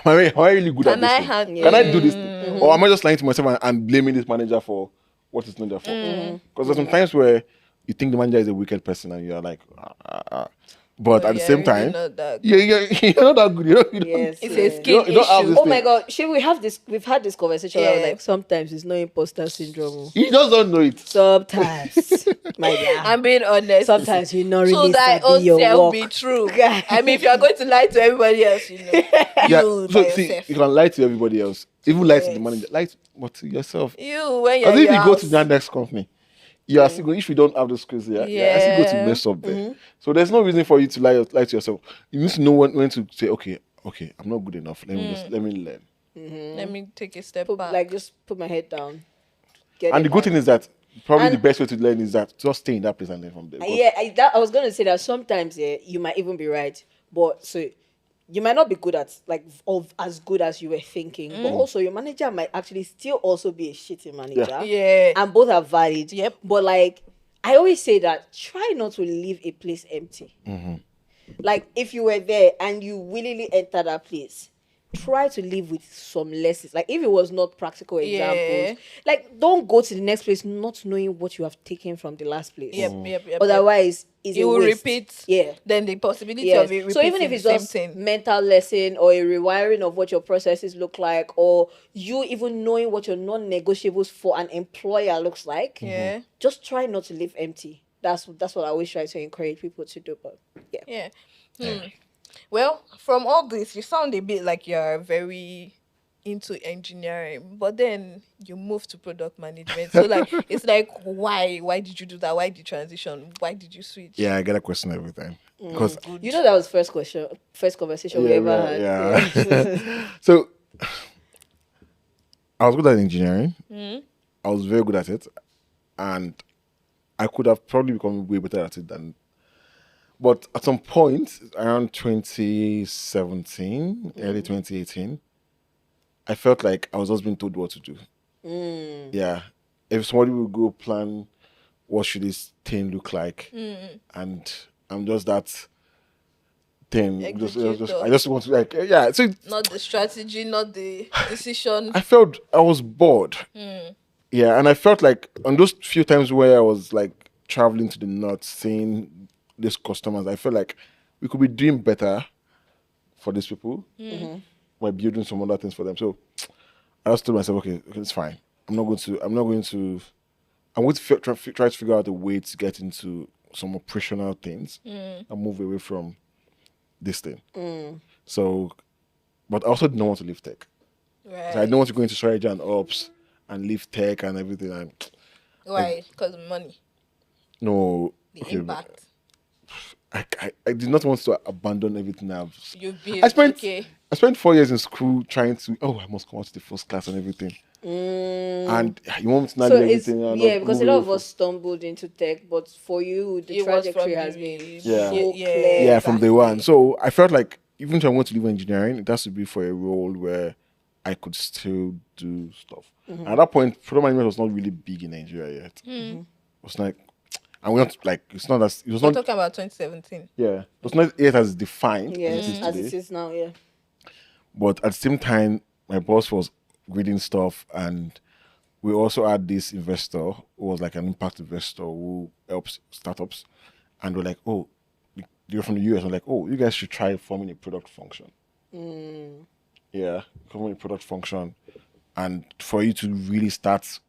am I really good at Can this I thing? hand- Can I do this thing? Or am I just lying to myself and blaming this manager for what it's not their fault? Because there's some times where you think the manager is a wicked person and you're like, But Oh, at the yeah, same really time, not that good. you're not that good. You don't, Yes. It's yeah. a skin you don't have issue. this Oh my thing. God! Should we have this? We've had this conversation. Where I was Yeah. like, sometimes it's no imposter syndrome. Oh. You just don't know it. Sometimes, my dear. I'm being honest. Sometimes you not So really that sabi own your self work. be true. I mean, if you are going to lie to everybody else, you Yeah. by So see, yourself. you can lie to everybody else, even lie to the Yes. manager, but to yourself. You when you're As in if your you go to house. that next company, you are still going. If you don't have the skills, you're still going to Yeah. mess up there. So there's no reason for you to lie to yourself. You need to know when to say, okay, I'm not good enough. Let me learn. Let me take a step back. Like just put my head down. Get And it the good right. thing is that probably the And- best way to learn is that just stay in that place and learn from there. Because Yeah, I was gonna say that sometimes you might even be right, but so you might not be good at as good as you were thinking, but also your manager might actually still also be a shitty manager. Yeah. and both are valid. Yep. But like I always say that try not to leave a place empty. Like if you were there and you willingly enter that place, try to live with some lessons. Like if it was not practical examples, like don't go to the next place not knowing what you have taken from the last place. Yep. Otherwise, it's It a will waste. repeat. Yeah. Then the possibility Yes. of it repeating So even if it's the same just thing. mental lesson or a rewiring of what your processes look like, or you even knowing what your non-negotiables for an employer looks like, Yeah. just try not to live empty. That's what I always try to encourage people to do. But yeah. Well, from all this, you sound a bit like you're very into engineering, but then you move to product management. So like it's like why did you do that? Why the transition? Why did you switch? yeah, I get a question every time because You know that was first conversation we ever had. yeah. So I was good at engineering. I was very good at it, and I could have probably become way better at it than. But at some point around 2017, early 2018, I felt like I was just being told what to do. Yeah, if somebody would go plan, what should this thing look like, and I'm just that thing. I just want to yeah. So Not the strategy, not the decision. I felt I was bored. Yeah, and I felt like on those few times where I was like traveling to the north, seeing these customers, I felt like we could be doing better for these people. We're building some other things for them. So I just told myself, okay, it's fine. I'm going to try to figure out a way to get into some operational things and move away from this thing. So, but I also didn't want to leave tech. Right. So I didn't want to go into strategy and ops and leave tech and everything. And Why? Because money. no, The okay, impact. I did not want to abandon everything I've. You've been I spent okay. I spent 4 years in school trying to. Oh, I must come out to the first class and everything. And you want me to not So do it's everything? and yeah, not because a move lot away of from- us stumbled into tech, but for you, the It was trajectory from has the- been Yeah. so Yeah. clear. Yeah, from day Exactly. one. So I felt like even if I want to leave engineering, it has to be for a role where I could still do stuff. And at that point, product management was not really big in Nigeria yet. It was like, and we're not like it's not as it was We're not talking about 2017. it was not yet as defined Yeah, as it is as today. it is now. Yeah. But at the same time, my boss was reading stuff, and we also had this investor who was like an impact investor who helps startups, and we're like, oh, you're from the US. I'm like, oh, you guys should try forming a product function. Yeah, forming a product function, and for you to really start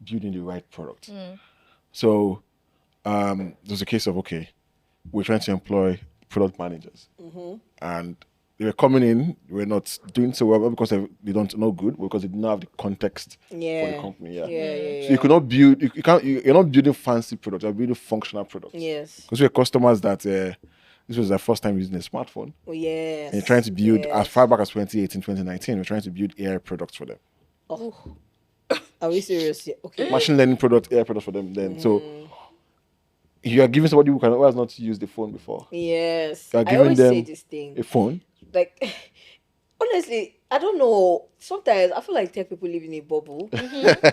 building the right product. So there's a case of okay, we're trying to employ product managers, and they were coming in, we're not doing so well because they don't know good, because they didn't have the context for Yeah. the company. Yeah. Yeah. So you could not build, you can't, you're not building fancy products, you're building functional products. Yes. Because we have customers that this was their first time using a smartphone. Oh, yes. And you're trying to build, Yes. as far back as 2018, 2019, we're trying to build AI products for them. Are we serious? Yeah. Okay. Machine learning product, AI products for them. Then so you are giving somebody who has not used the phone before Yes. You are I giving always say them this thing. a phone. Like, honestly, I don't know. Sometimes I feel like tech people live in a bubble.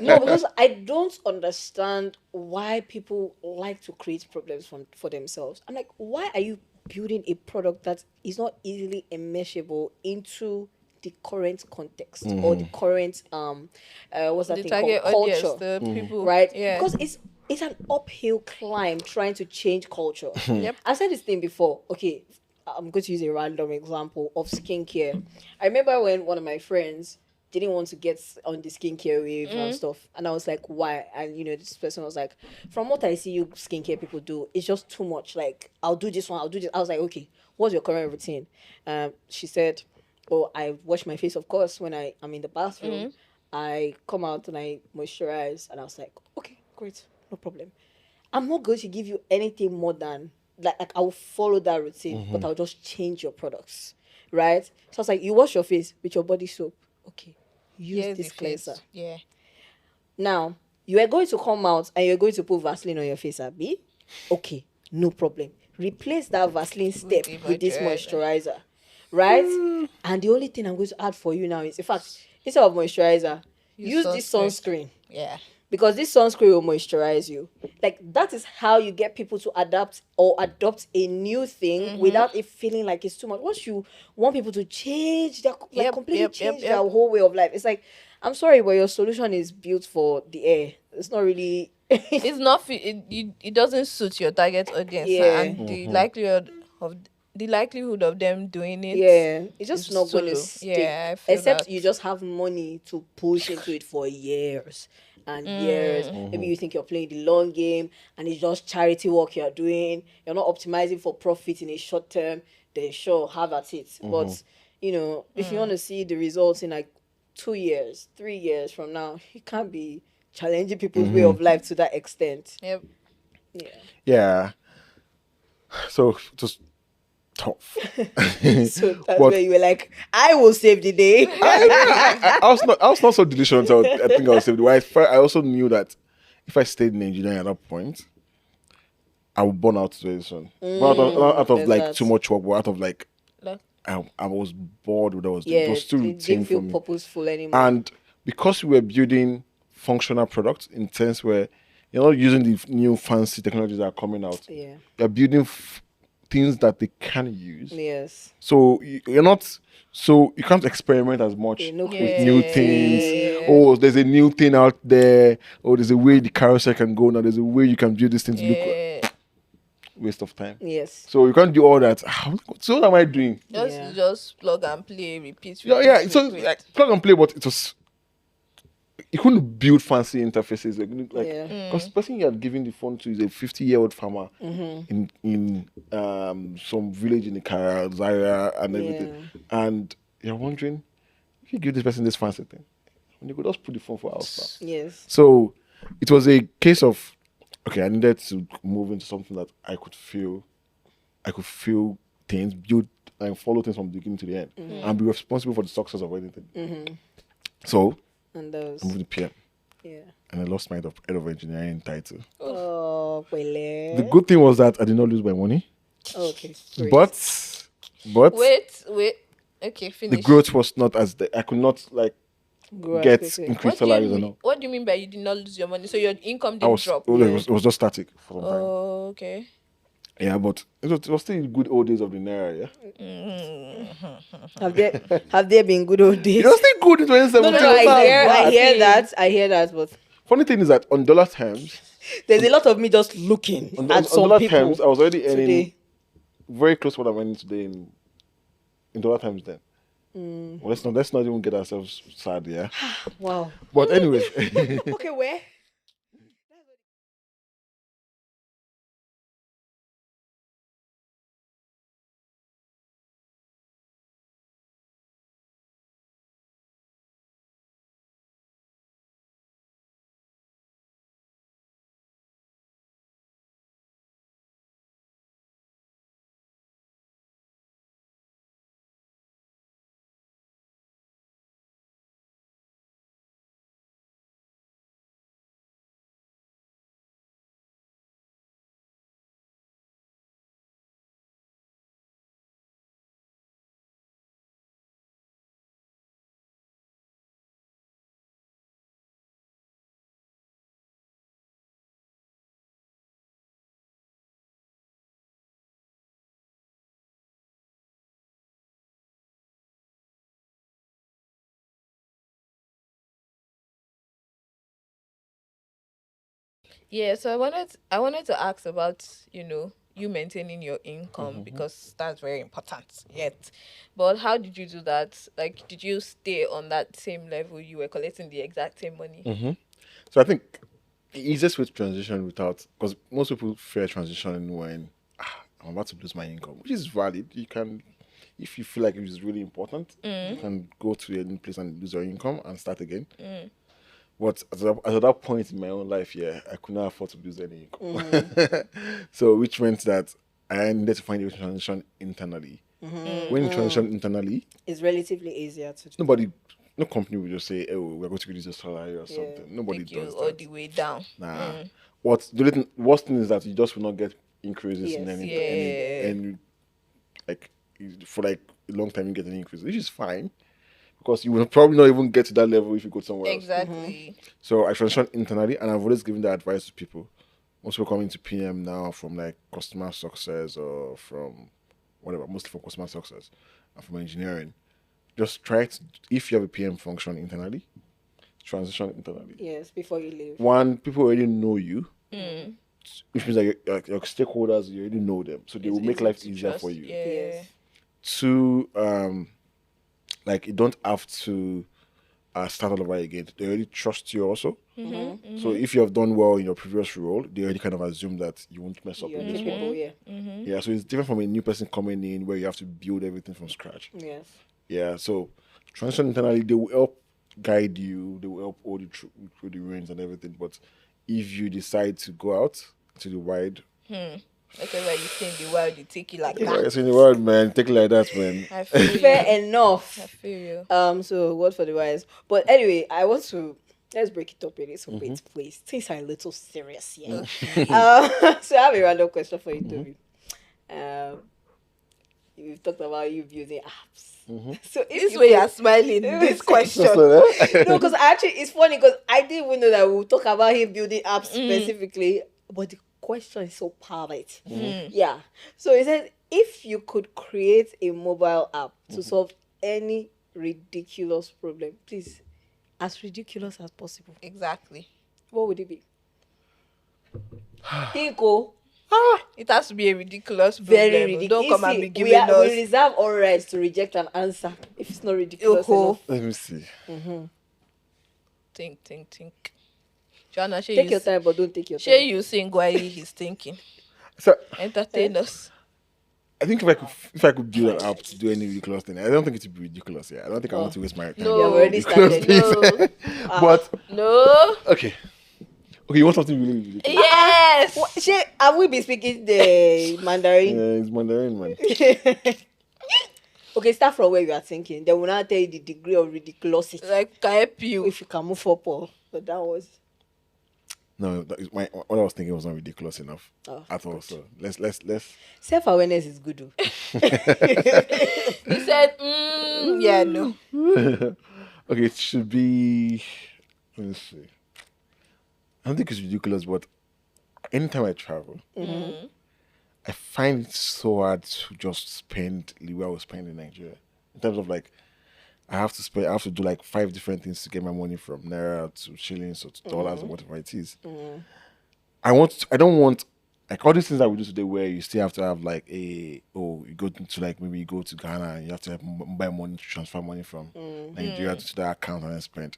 No, because I don't understand why people like to create problems for themselves. I'm like, why are you building a product that is not easily immeasurable into the current context or the current what's that The thing target called? audience, Culture, the people. right? Yeah. Because it's it's an uphill climb trying to change culture. Yep. I said this thing before. Okay, I'm going to use a random example of skincare. I remember when one of my friends didn't want to get on the skincare wave and stuff, and I was like, "Why?" And this person was like, "From what I see, you skincare people do, it's just too much. Like, I'll do this one, I'll do this." I was like, "Okay, what's your current routine?" She said, "Oh, I wash my face, of course, when I'm in the bathroom. I come out and I moisturize." And I was like, "Okay, great, no problem. I'm not going to give you anything more than like I will follow that routine, but I'll just change your products, right?" So I was like, "You wash your face with your body soap, okay? Use Here's this the face. cleanser. Yeah. Now you are going to come out and you're going to put Vaseline on your face, Abby. Okay, no problem. Replace that Vaseline step the with this moisturizer. moisturizer, right? And the only thing I'm going to add for you now is, in fact, instead of moisturizer, use this sunscreen." Yeah. Because this sunscreen will moisturize you. Like, that is how you get people to adapt or adopt a new thing without it feeling like it's too much. Once you want people to change their like Yep, completely yep, yep, change yep. their whole way of life, it's like, I'm sorry, but your solution is built for the air. It's not really. It's not it doesn't suit your target audience, Yeah. and the likelihood of them doing it Yeah, it's just is not so going to low. stick. Yeah, I feel Except that. you just have money to push into it for years and years. Maybe you think you're playing the long game and it's just charity work you're doing. You're not optimizing for profit in a short term. Then sure, have at it. But if you want to see the results in like 2 years, 3 years from now, you can't be challenging people's way of life to that extent. Yep. Yeah. Yeah. So just tough. So that's But where you were like, I will save the day. I was not so delusional until I think I was saved. I also knew that if I stayed in engineering at that point, I would burn out very soon. Not out of There's like that. too much work, but out of like Like, I was bored with what I was doing. It Yeah, was too it routine didn't for feel me. purposeful anymore. And because we were building functional products in sense where you're not using the new fancy technologies that are coming out. Yeah. You're building things that they can use. Yes. So you're not. So you can't experiment as much Yeah, no with new things. creativity. Oh, there's a new thing out there. Oh, there's a way the carousel can go now. There's a way you can build this thing to look. yeah. Waste of time. Yes. So you can't do all that. So what am I doing? Just plug and play, repeat, Yeah, repeat, yeah. So repeat. like, plug and play, but it was. You couldn't build fancy interfaces like Yeah. because the person you had given the phone to is a 50-year-old farmer in some village in the Zaria and everything, and you're wondering if you give this person this fancy thing, and you could just put the phone for house now. Yes. So it was a case of okay, I needed to move into something that I could feel things, build and follow things from the beginning to the end, and be responsible for the success of anything. So And I those. moved to PM. Yeah. And I lost my head of engineering title. Oh, The well. good thing was that I did not lose my money, Okay. Great. but Wait. Okay, the finish. growth was not I could not like Grow as get quickly. increased What do you salaries and mean? all. What do you mean by you did not lose your money? So your income I didn't was drop. it was just static for some time. Oh, okay. Yeah, but it was still good old days of the naira. Yeah, Have there been good old days? it was still good in 2017. No, It was not I bad. hear that, but Funny thing is that on dollar terms, there's a lot of me just looking on at some dollar people terms, I was already earning today. very close to what I'm earning today in dollar terms then. Well, let's not even get ourselves sad, yeah. Wow. But anyways. Okay, where? Yeah, so I wanted to ask about, you maintaining your income because that's very important. Yet. But how did you do that? Like, did you stay on that same level you were collecting the exact same money? So I think the easiest way to transition without, because most people fear transitioning when I'm about to lose my income, which is valid. You can, if you feel like it is really important, you can go to a new place and lose your income and start again. But at that point in my own life, yeah, I could not afford to lose any income. So, which meant that I needed to find a way to transition internally. When you transition internally, It's relatively easier to do. nobody, no company will just say, "Oh, we're going to reduce your salary or something." Nobody Take you does all that. the way down. Nah. What the worst thing is that you just will not get increases in Yes. any like for like a long time you get any increase, which is fine because you will probably not even get to that level if you go somewhere else. Exactly. So I transitioned internally, and I've always given that advice to people. Most people coming to PM now from like customer success or from whatever, mostly from customer success and from engineering. Just try to, if you have a PM function internally, transition internally. Yes, before you leave. One, people already know you, which means that your stakeholders, you already know them, so they will make easy life to easier trust. for you. Yeah. Yes. Two, like you don't have to start all over again. They already trust you also. So if you have done well in your previous role, they already kind of assume that you won't mess up You're in this capable, one. yeah. Yeah, so it's different from a new person coming in where you have to build everything from scratch. Yes. Yeah, so transition internally, they will help guide you, they will help hold you through the reins and everything. But if you decide to go out to the wide, Whatever you say in the world, you take it like yeah, that. it's in the world, man, take it like that, man. I feel you. Fair enough. I feel you. So word for the wise. But anyway, I want to let's break it up a little bit, please. Things are a little serious here. So I have a random question for you, Toby. We've talked about you building apps. So if This you way could- you're smiling. This question. So, no, because actually it's funny because I didn't even know that we'll talk about him building apps specifically, but the question is so perfect. Yeah. So it says if you could create a mobile app to solve any ridiculous problem, please, as ridiculous as possible, Exactly. what would it be? Think, It has to be a ridiculous problem. very ridiculous. Don't come and be we giving we us. reserve all rights to reject an answer if it's not ridiculous enough. let me see. Think. Joanna, Take your time, but don't take your Share time. you sing while he's thinking. So Entertain us. I think if I could build an app to do any ridiculous thing, I don't think it would be ridiculous. Yeah, I don't think I want to waste my time. No. You have on already ridiculous started. things. But No. okay, you want something really ridiculous? Yes. Have we been speaking the Mandarin? Yeah, it's Mandarin, man. Okay, start from where you are thinking. Then we'll now tell you the degree of ridiculosity. Like, can I help you? If you can move up, but that was No, that is what I was thinking was not ridiculous enough at all. So let's. self-awareness is good. Though. He said, yeah, no. Okay, it should be. Let me see. I don't think it's ridiculous, but anytime I travel, I find it so hard to just spend the way I was spending in Nigeria. In terms of like, I have to do like 5 different things to get my money from naira to shillings or to dollars or whatever it is. I don't want like all these things that we do today where you still have to have like you go to like maybe you go to Ghana and you have to have mobile money to transfer money from Nigeria to that account and then spend.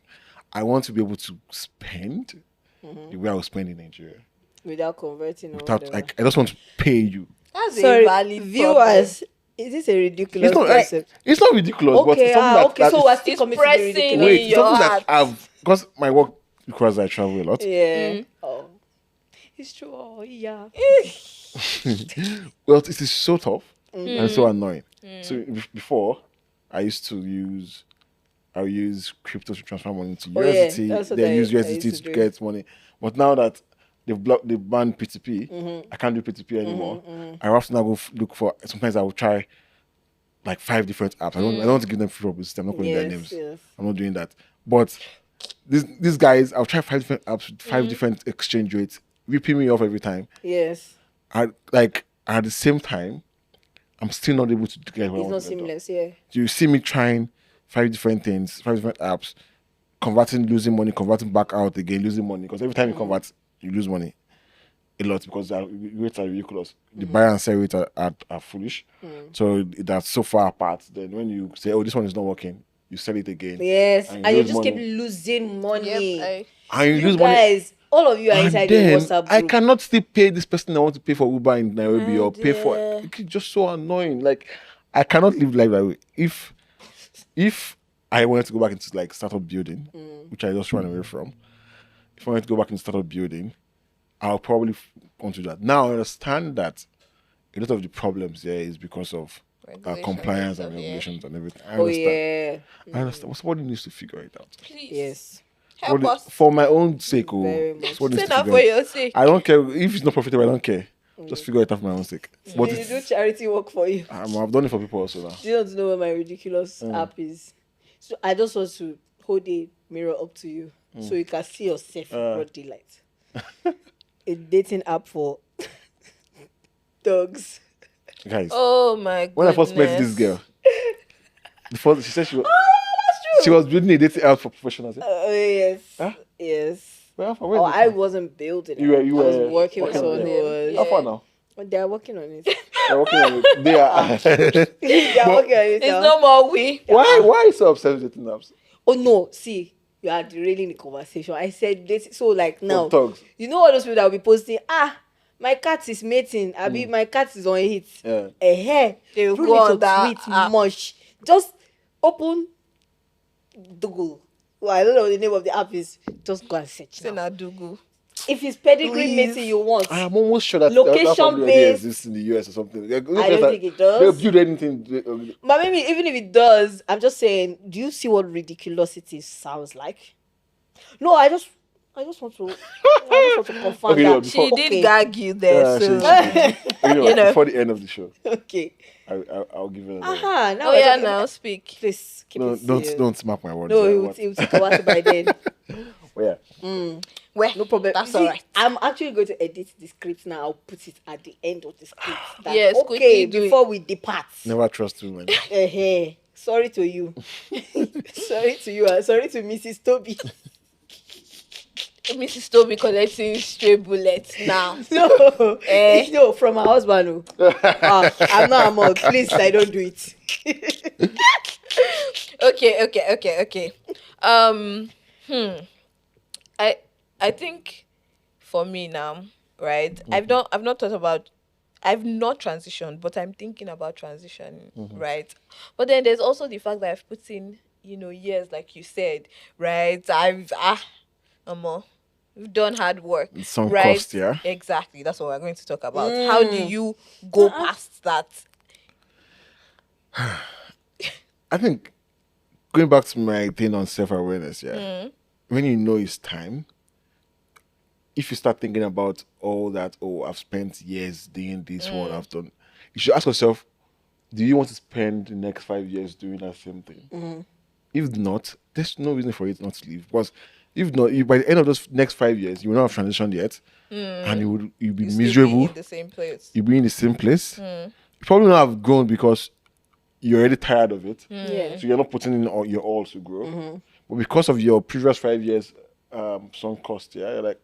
I want to be able to spend the way I was spending in Nigeria. Without converting or Without whatever. like I just want to pay you. That's a Sorry, valid viewers. Is this a ridiculous It's not like, concept? it's not ridiculous, but Okay, it's something that so is- we're still It's coming to the pressing ridiculous. wait, in it's something your that I've because my work requires that I travel a lot. Yeah. Oh, it's true. Oh, yeah. Well, it is so tough and so annoying. So before, I use crypto to transfer money to Oh, yeah, USDT. that's what Then I use used USDT to to do. get money. But now that they've banned P2P, I can't do P2P anymore. I have to now go look for. Sometimes I will try like 5 different apps. I don't want to give them free publicity. I'm not calling their Yes, names. yes. I'm not doing that. But these guys, I'll try 5 different apps with 5 different exchange rates, ripping me off every time. Yes. At the same time, I'm still not able to get what I It's want not to get done. seamless, yeah. You see me trying 5 different things, 5 different apps, converting, losing money, converting back out again, losing money. Because every time you convert, you lose money a lot because the rates are ridiculous. The buy and sell rates are foolish. So that's so far apart. Then when you say, oh, this one is not working, you sell it again. Yes, and you lose just keep money. losing money. Yep, And you You lose money. guys, all of you are And inside the then WhatsApp I group. cannot still pay this person I want to pay for Uber in Nairobi My or pay for dear. it's just so annoying. Like I cannot live life that way. If I wanted to go back into like startup building, which I just ran away from, if I wanted to go back into startup building, I'll probably want to do that. Now I understand that a lot of the problems there is because of Regulations compliance and and stuff, yeah. regulations and everything. I Oh understand. yeah. I understand. Somebody needs to figure it out. Please. Yes. Help Somebody- us. for my own sake. Very much. Somebody Say needs to that figure for it your sake. I don't care if it's not profitable. I don't care. Just figure it out for my own sake. But Did you do charity work for you? I've done it for people also now. Do you want to know what my ridiculous app is? So I just want to hold a mirror up to you so you can see yourself in broad daylight. A dating app for dogs. Guys, Oh my god. when I first met this girl, she said she was, That's true. she was building a dating app for professionals. Yes. Huh? Yes. Well, how far, Oh, where's it I now? wasn't building it. You were I was working with on someone it. who was. How far now? Well, they are working on it. They're working on it. They are. They are working on it. It's now. no more we. Why are you so obsessed with dating apps? Oh no, see, you are derailing the conversation. I said this, so like now, thugs. you know all those people that will be posting, my cat is mating, Abi, my cat is on hit. Yeah. They will Through go to on that tweet app. much. Just open Google. Well, I don't know what the name of the app is. Just go and search. Say Now. na Dugu. If it's pedigree Please. mating you want, I am almost sure that Location that probably based- exists in the US or something. I don't think it does. They'll build anything. but maybe even if it does, I'm just saying, do you see what ridiculosity sounds like? No, I just want to confirm Okay, that. yeah, She Okay. did gag you there, Yeah, so You know, know. before the end of the show, Okay. I'll give it. Aha. Now oh we're yeah, talking now about- speak. Please keep No, it serious. don't smack my words. No, yeah, it what? will take a while by then. Well, Well, No problem. That's See, all right. I'm actually going to edit the script now. I'll put it at the end of the script. That, Yes, okay, quickly do it. before we depart. never trust women. Sorry to you. Sorry to you. And sorry to Mrs. Toby. Mrs. Tobi collecting stray bullets now. No, Eh. it's no from my husband. Oh. I'm not a mug. Please, I don't do it. Okay. I think for me now, right? I've not transitioned, but I'm thinking about transitioning, right? But then there's also the fact that I've put in, years, like you said, right? We've done hard work. Sunk right? cost, yeah? Exactly. That's what we're going to talk about. How do you go past that? I think going back to my thing on self-awareness, yeah. When you know it's time, if you start thinking about all that, I've spent years doing this, what I've done, you should ask yourself, do you want to spend the next 5 years doing that same thing? If not, there's no reason for it not to leave. Because if not, by the end of those next 5 years, you will not have transitioned yet, and you'll be You still be miserable. in the same place. You'll be in the same place. You probably not have grown because you're already tired of it. Yeah. So you're not putting in your all to grow. But because of your previous 5 years sunk cost, yeah, you're like,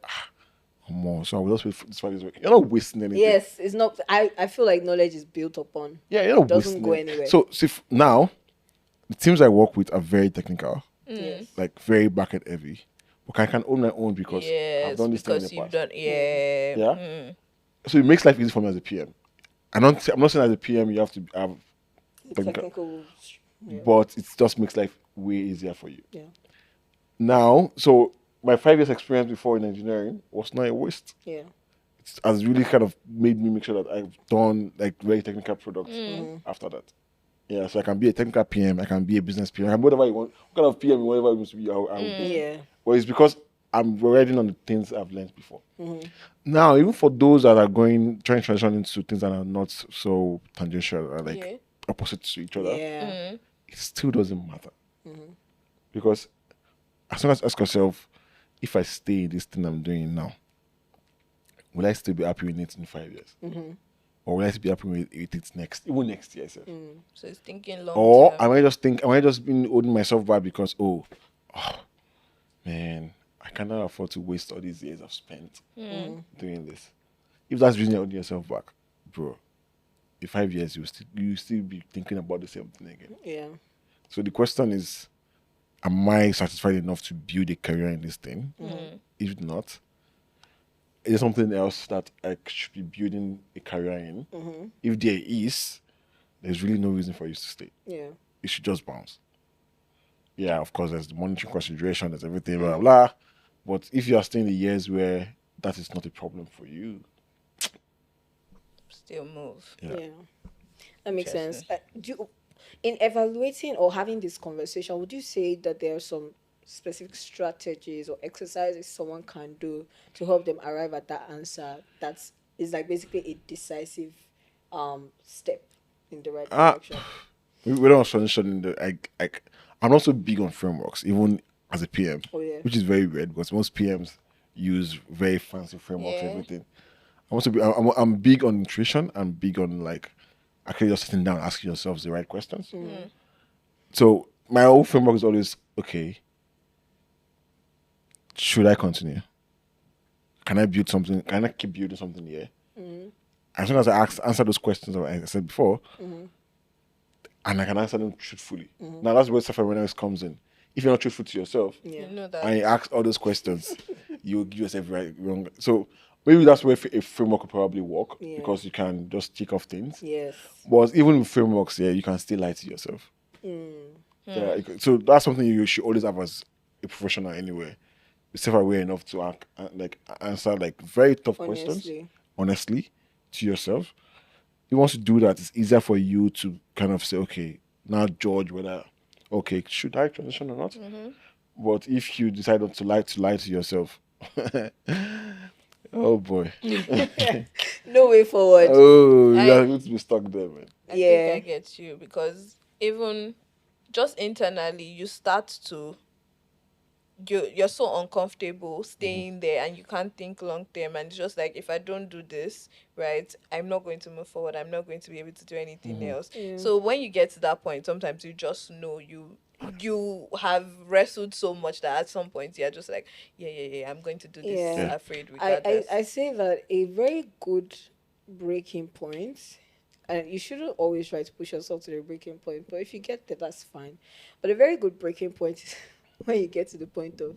more. So I will just wait for this 5 years. You're not wasting anything. Yes, it's not. I feel like knowledge is built upon. Yeah, you're not Doesn't wasting go it. anywhere. So see, now, the teams I work with are very technical, Yes. like very back end heavy. But I can own my own because Yes, I've done this thing in because the you've past. done, yeah. Yeah? So it makes life easy for me as a PM. I'm not saying as a PM you have to have Technical. but it just makes life way easier for you. Yeah. Now, so my 5 years experience before in engineering was not a waste. Yeah. It has really kind of made me make sure that I've done like very technical products after that. Yeah, so I can be a technical PM, I can be a business PM, I can be whatever you want, what kind of PM, whatever you want to be, I will be. Yeah. Well, it's because I'm riding on the things I've learned before. Now, even for those that are trying to transition into things that are not so tangential, or like Yeah. opposites to each other, Yeah. it still doesn't matter. Because as long as you ask yourself, if I stay in this thing I'm doing now, will I still be happy with it in 5 years? Or will I still be happy with it next year? Sir? So it's thinking long Or term. am I just been holding myself back because, oh, man, I cannot afford to waste all these years I've spent doing this. If that's reason you're holding yourself back, bro, in 5 years you still be thinking about the same thing again. Yeah. So the question is, am I satisfied enough to build a career in this thing? If not, is there something else that I should be building a career in? If there is, there's really no reason for you to stay. Yeah. You should just bounce. Yeah, of course, there's the monetary consideration, there's everything, blah, blah, blah. But if you are staying in years where that is not a problem for you, Still move. Yeah. That makes sense. In evaluating or having this conversation, would you say that there are some specific strategies or exercises someone can do to help them arrive at that answer that is like basically a decisive step in the right direction? we don't transition in the I'm not so big on frameworks, even as a PM, which is very weird because most PMs use very fancy frameworks and everything. I'm big on nutrition. I'm big on like actually just sitting down, asking yourselves the right questions. So my whole framework is always, okay, should I continue? Can I build something? Can I keep building something here? As soon as I answer those questions, like I said before, and I can answer them truthfully. Now that's where self-awareness comes in. If you're not truthful to yourself, You know that. and you ask all those questions, you give yourself wrong. So maybe that's where a framework will probably work because you can just tick off things. Yes. But even with frameworks, you can still lie to yourself. Yeah, so that's something you should always have as a professional anyway. Be self-aware enough to answer like very tough questions honestly to yourself. Once you do that, it's easier for you to kind of say, okay, now judge whether, okay, should I transition or not? But if you decide not to lie to yourself, oh boy. No way forward. Oh, you are going to be stuck there, man. I think I get you because even just internally, you start to you're so uncomfortable staying there and you can't think long term, and it's just like, if I don't do this right, I'm not going to move forward, I'm not going to be able to do anything else. So when you get to that point, sometimes you just know you have wrestled so much that at some point you're just like, I'm going to do this, afraid regardless. I say that a very good breaking point, and you shouldn't always try to push yourself to the breaking point, but if you get there, that's fine. But a very good breaking point is when you get to the point of,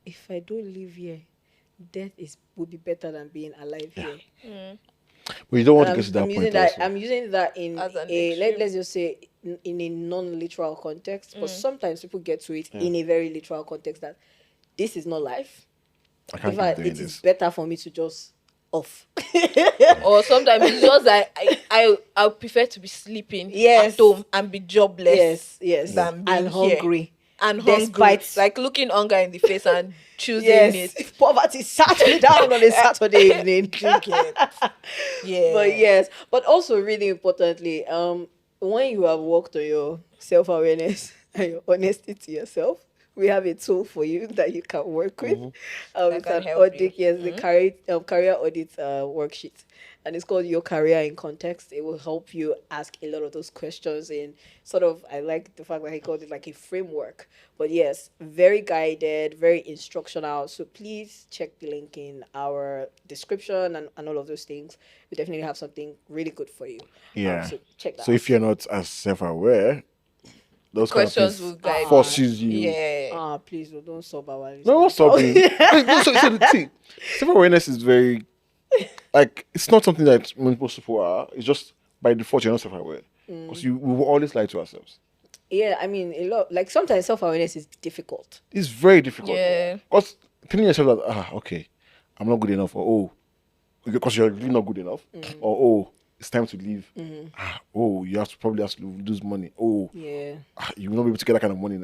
if I don't live here, death would be better than being alive here. Well, you don't want to get to that point. I'm using that in As an let's just say in a non-literal context, but sometimes people get to it in a very literal context that this is not life. I can't keep doing it this. is better for me to just off. Or sometimes it's just like I prefer to be sleeping at home and be jobless than being and hungry. Here. And hungry, like looking hunger in the face and choosing it. Poverty sat me down on a Saturday evening. But also really importantly, when you have worked on your self-awareness and your honesty to yourself, we have a tool for you that you can work with. It's an audit, the career audit worksheet. And it's called Your Career in Context. It will help you ask a lot of those questions in sort of, I like the fact that he called it like a framework. But yes, very guided, very instructional. So please check the link in our description and all of those things. We definitely have something really good for you. Yeah. So check that So out. if you're not as self-aware, those Questions kind will of guide things forces you. Yeah. Please don't sub our list. No, not sobbing. So the thing, self-awareness is very, like, it's not something that most people are. It's just by default you're not self-aware because we will always lie to ourselves. Yeah, I mean, a lot. Like sometimes self-awareness is difficult. It's very difficult. Yeah. Because telling yourself that, okay, I'm not good enough, or because you're really not good enough, or it's time to leave. You probably have to lose money. You will not be able to get that kind of money.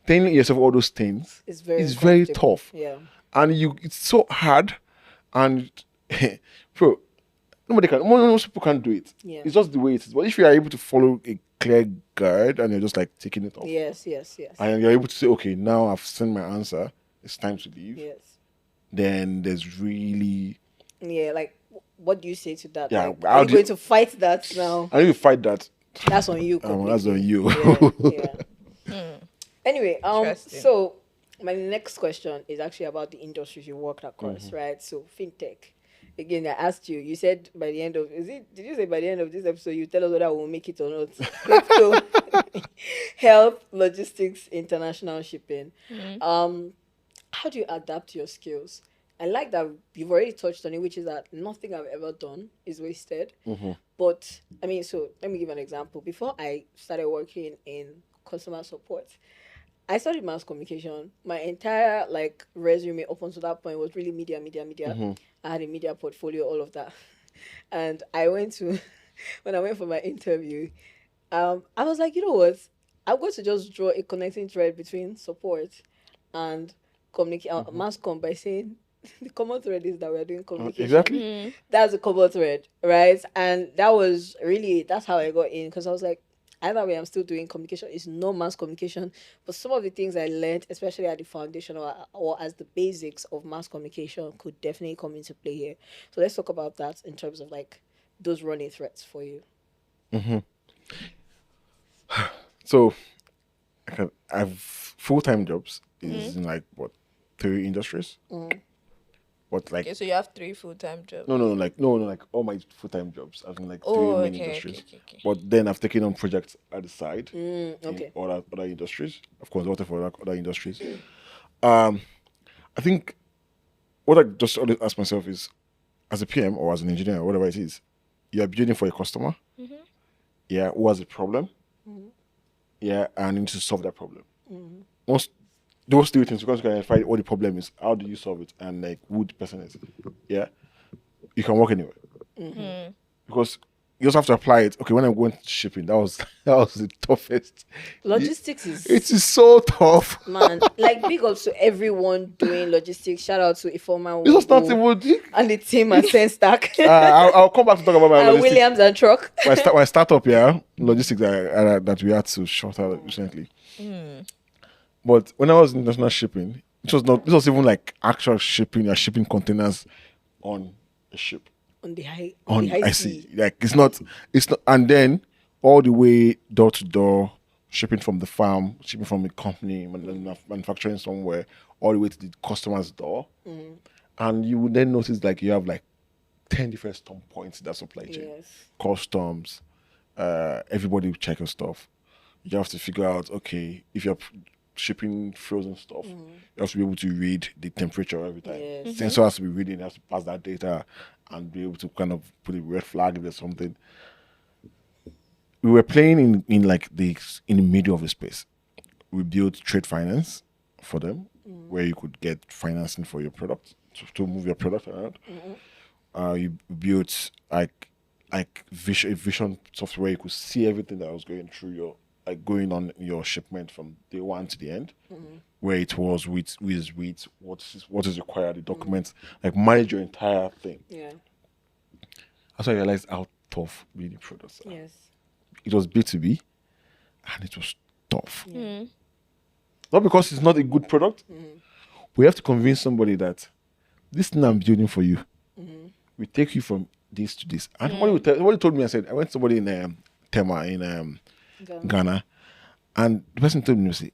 Telling yourself all those things is very tough. Yeah. And it's so hard, and bro, most people can't do it. Yeah. It's just the way it is. But if you are able to follow a clear guide and you're just like taking it off, Yes. and you're able to say, okay, now I've sent my answer, it's time to leave. Yes. Then there's really like, what do you say to that? Yeah, Like, are you going to fight that now? I need to fight that. That's on you. That's on you. Yeah. Anyway, Interesting. so My next question is actually about the industries you worked across, right? So fintech. Again, I asked you. You said by the end of Did you say by the end of this episode you tell us whether we'll make it or not? Crypto, health, logistics, international shipping. Um, how do you adapt your skills? I like that you've already touched on it, which is that nothing I've ever done is wasted. But I mean, so let me give an example. Before I started working in customer support, I studied mass communication. My entire like resume up until that point was really media, media, media. I had a media portfolio, all of that. And I went to when I went for my interview, I was like, you know what? I'm going to just draw a connecting thread between support and mass com by saying the common thread is that we're doing communication. Exactly. That's a common thread, right? And that's how I got in because I was like, either way, I'm still doing communication. It's no mass communication, but some of the things I learned, especially at the foundation or as the basics of mass communication, could definitely come into play here. So let's talk about that in terms of like those running threats for you. So I have full-time jobs is in like what 3 industries. But like Okay, so you have 3 full-time jobs. no, like all my full-time jobs. I've been like 3 Oh, main okay, industries. okay. But then I've taken on projects at the side Okay. in other industries. Of course, working for other industries. I think what I just always ask myself is, as a PM or as an engineer or whatever it is, you are building for a customer. Yeah, who has a problem? Yeah, and you need to solve that problem. Once those 3 things, because you can identify what the problem is, how do you solve it, and like who the person is. Yeah, you can work anywhere because you just have to apply it. Okay, when I'm going to shipping, that was the toughest. Logistics It is so tough. man, like big ups to everyone doing logistics. Shout out to Ifoma It's just not Wogo even. and the team at Senstack. I'll come back to talk about my logistics. Williams and Truck. My startup, yeah, logistics that we had to short out recently. But when I was in international shipping, this was even like actual shipping. You're shipping containers on a ship. on the high I sea. see. Like it's not, and then all the way door to door, shipping from the farm, shipping from a company, manufacturing somewhere, all the way to the customer's door. And you would then notice like you have like 10 different stop points in that supply chain. Yes. Customs, everybody will check your stuff. You have to figure out, okay, if you're shipping frozen stuff, you have to be able to read the temperature every time. Yes. Sensor has to be reading, has to pass that data and be able to kind of put a red flag if there's something. We were playing in the middle of the space. We built trade finance for them, where you could get financing for your product to move your product around. You built like vision software where you could see everything that was going on your shipment from day one to the end, where it was with what is required, the documents, like manage your entire thing. Yeah. That's why I realized how tough building products are. Yes. It was B2B and it was tough. Not because it's not a good product. We have to convince somebody that this thing I'm building for you, we take you from this to this. And somebody told me, I went to somebody in Tema in Ghana, and the person told me, say,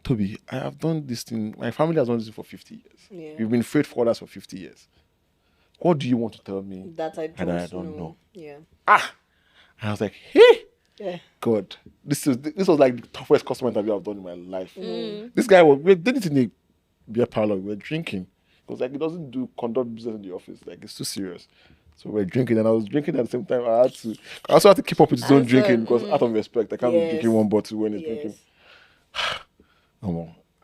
Tobi, I have done this thing, my family has done this for 50 years. Yeah. We've been freight forwarders for 50 years. What do you want to tell me That I don't know? Yeah. And I was like, hey, Yeah. God, this was like the toughest customer interview I've done in my life. This guy we did it in a beer parlor. We were drinking because like he doesn't conduct business in the office. Like it's too serious. So we were drinking, and I was drinking at the same time. I also had to keep up with his own drinking because out of respect, I can't be drinking one bottle when he's drinking.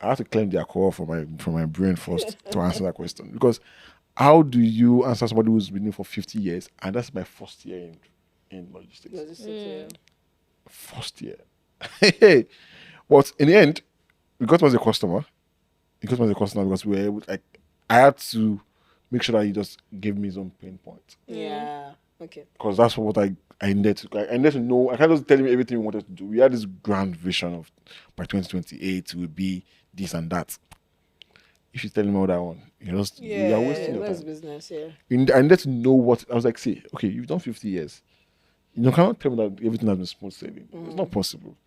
I have to claim the alcohol from my brain first to answer that question, because how do you answer somebody who's been in for 50 years and that's my first year in logistics? First year. But in the end, we got him as a customer. Because we were able I had to make sure that he just gave me his own pain point. Yeah. Okay. Because that's what I needed to know. I can't just tell him everything we wanted to do. We had this grand vision of by 2028 will be this and that. If you tell him all that one, you are wasting your time. Business, yeah. I needed to know what I was like. See, okay, you've done 50 years. You cannot tell me that everything has been smooth sailing. It's not possible.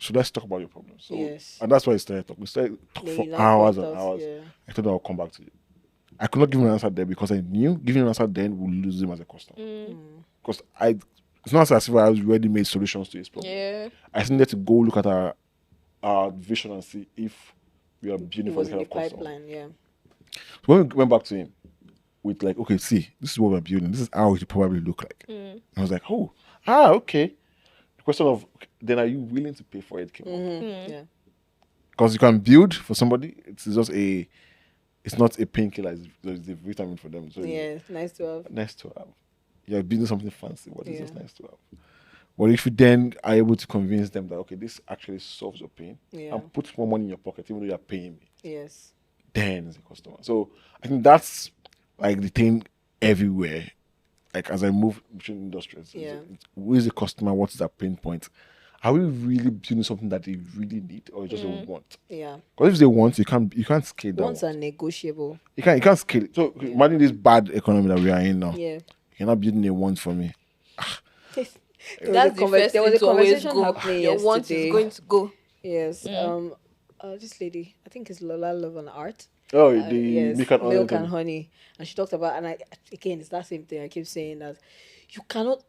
So let's talk about your problem. So Yes. and that's why we started talking. We started talk Then for you now hours point and out, hours. yeah. I told her I'll come back to you. I could not give him an answer there because I knew giving an answer then would lose him as a customer. Because it's not as if I was already made solutions to his problem. Yeah. I just needed to go look at our vision and see if we are It building for was the in kind the of customer. pipeline, yeah. So when we went back to him with like, okay, see, this is what we're building. This is how it should probably look like. I was like, okay. The question of then are you willing to pay for it came up. Yeah. Because you can build for somebody, it's not a painkiller, it's a vitamin for them. So Yeah, it's nice to have. nice to have. You're building something fancy, but it's Yeah. just nice to have. But if you then are able to convince them that okay, this actually solves your pain Yeah. and puts more money in your pocket, even though you're paying me, Yes. then it's a customer. So I think that's like the thing everywhere. Like as I move between industries, Yeah. who is the customer? What's their pain point? Are we really building something that they really need or just a want? Yeah. Because if they want, you can't scale that. Wants are negotiable. You can't scale it. So imagine this bad economy that we are in now. Yeah. You're not building a want for me. That's the first there was thing a to always conversation go. happening Your want yesterday. is going to go. Yes. This lady, I think it's Lola Love and Art. Oh, Yes, the milk and honey. And she talked about, and again, it's that same thing. I keep saying that you cannot.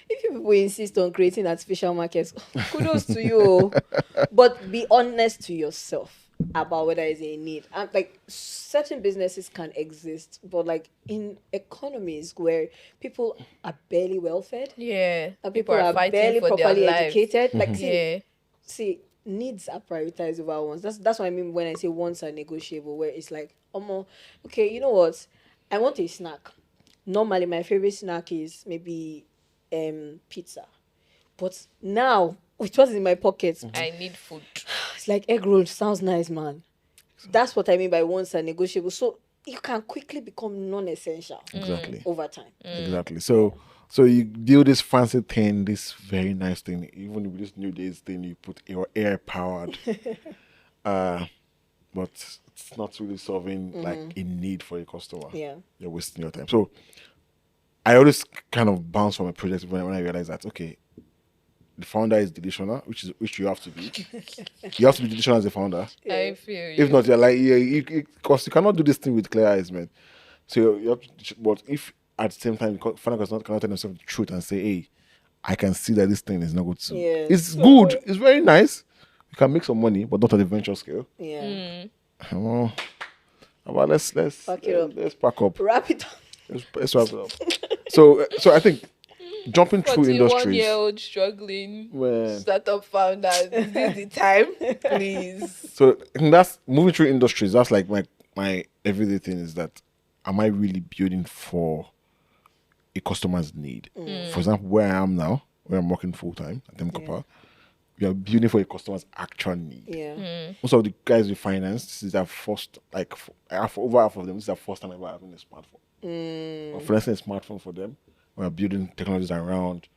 If you people insist on creating artificial markets, kudos to you. But be honest to yourself about whether it's a need. And like certain businesses can exist, but like in economies where people are barely well fed, Yeah. and people are fighting barely for their properly lives. educated, like Yeah. see, needs are prioritized over wants. That's what I mean when I say wants are negotiable, where it's like, okay, you know what? I want a snack. Normally my favorite snack is maybe pizza. But now with what's in my pocket, I need food. it's like egg roll sounds nice, man. That's what I mean by wants are negotiable. So you can quickly become non-essential Exactly. over time. Exactly. So you build this fancy thing, this very nice thing, even with this new days thing, you put your air powered. But it's not really solving like a need for a customer. Yeah. You're wasting your time. So I always kind of bounce from a project when I realize that okay, the founder is delusional, which you have to be. You have to be delusional as a founder. I feel you. If not, you're like because you cannot do this thing with clear eyes, man. So you have to, but if at the same time founder cannot tell themselves the truth and say, hey, I can see that this thing is not good. Yeah. It's good. It's very nice. You can make some money, but not at the venture scale. Yeah. Well, let's Pack it up. let's pack up. Wrap it up. Let's wrap it up. So I think jumping through 41-year-old struggling Man. startup founder. Is this the time? Please. So I think that's moving through industries. That's like my everyday thing is that am I really building for a customer's need? For example, where I am now, where I'm working full time at M-KOPA, we are building for a customer's actual need. Yeah. Most of the guys we finance, this is their first, like over half of them, this is their first time ever having a smartphone. Or financing a smartphone for them, we're building technologies around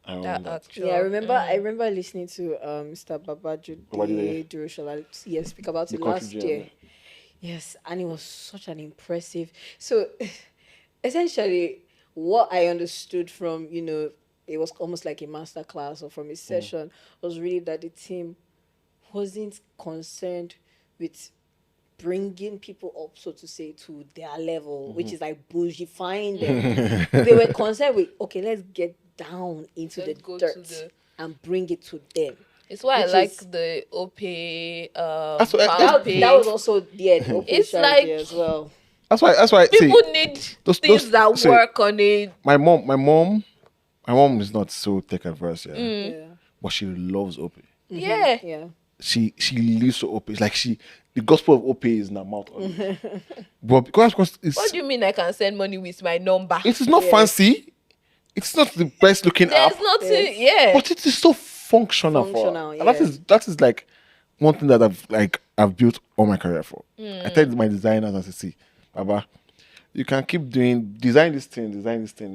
That that. actual. Yeah, I remember listening to Mr. Babajude Duroshola speak about The it last country year. GM. Yes, and it was such an impressive. So, essentially, what I understood from it was almost like a master class or from a session was really that the team wasn't concerned with bringing people up, so to say, to their level, which is like bullshifying them. They were concerned with, okay, let's get down into Let's the go to dirt the- and bring it to them. It's why Which I like is- the OPay. That's what- PalmPay. That was also the open It's strategy like- as well. That's why People see, need those- things that see, work on it. my mom is not so tech adverse, Yeah. but she loves OP. Yeah. Yeah. She lives for OP. It's like the gospel of OP is in her mouth. But because it's What do you mean I can send money with my number? it is not fancy. It's not the best looking There's app, nothing. Yeah. but it is so functional for Functional, her. And that is like one thing that I've built all my career for. I tell my designers and I say, see, Baba, you can keep design this thing,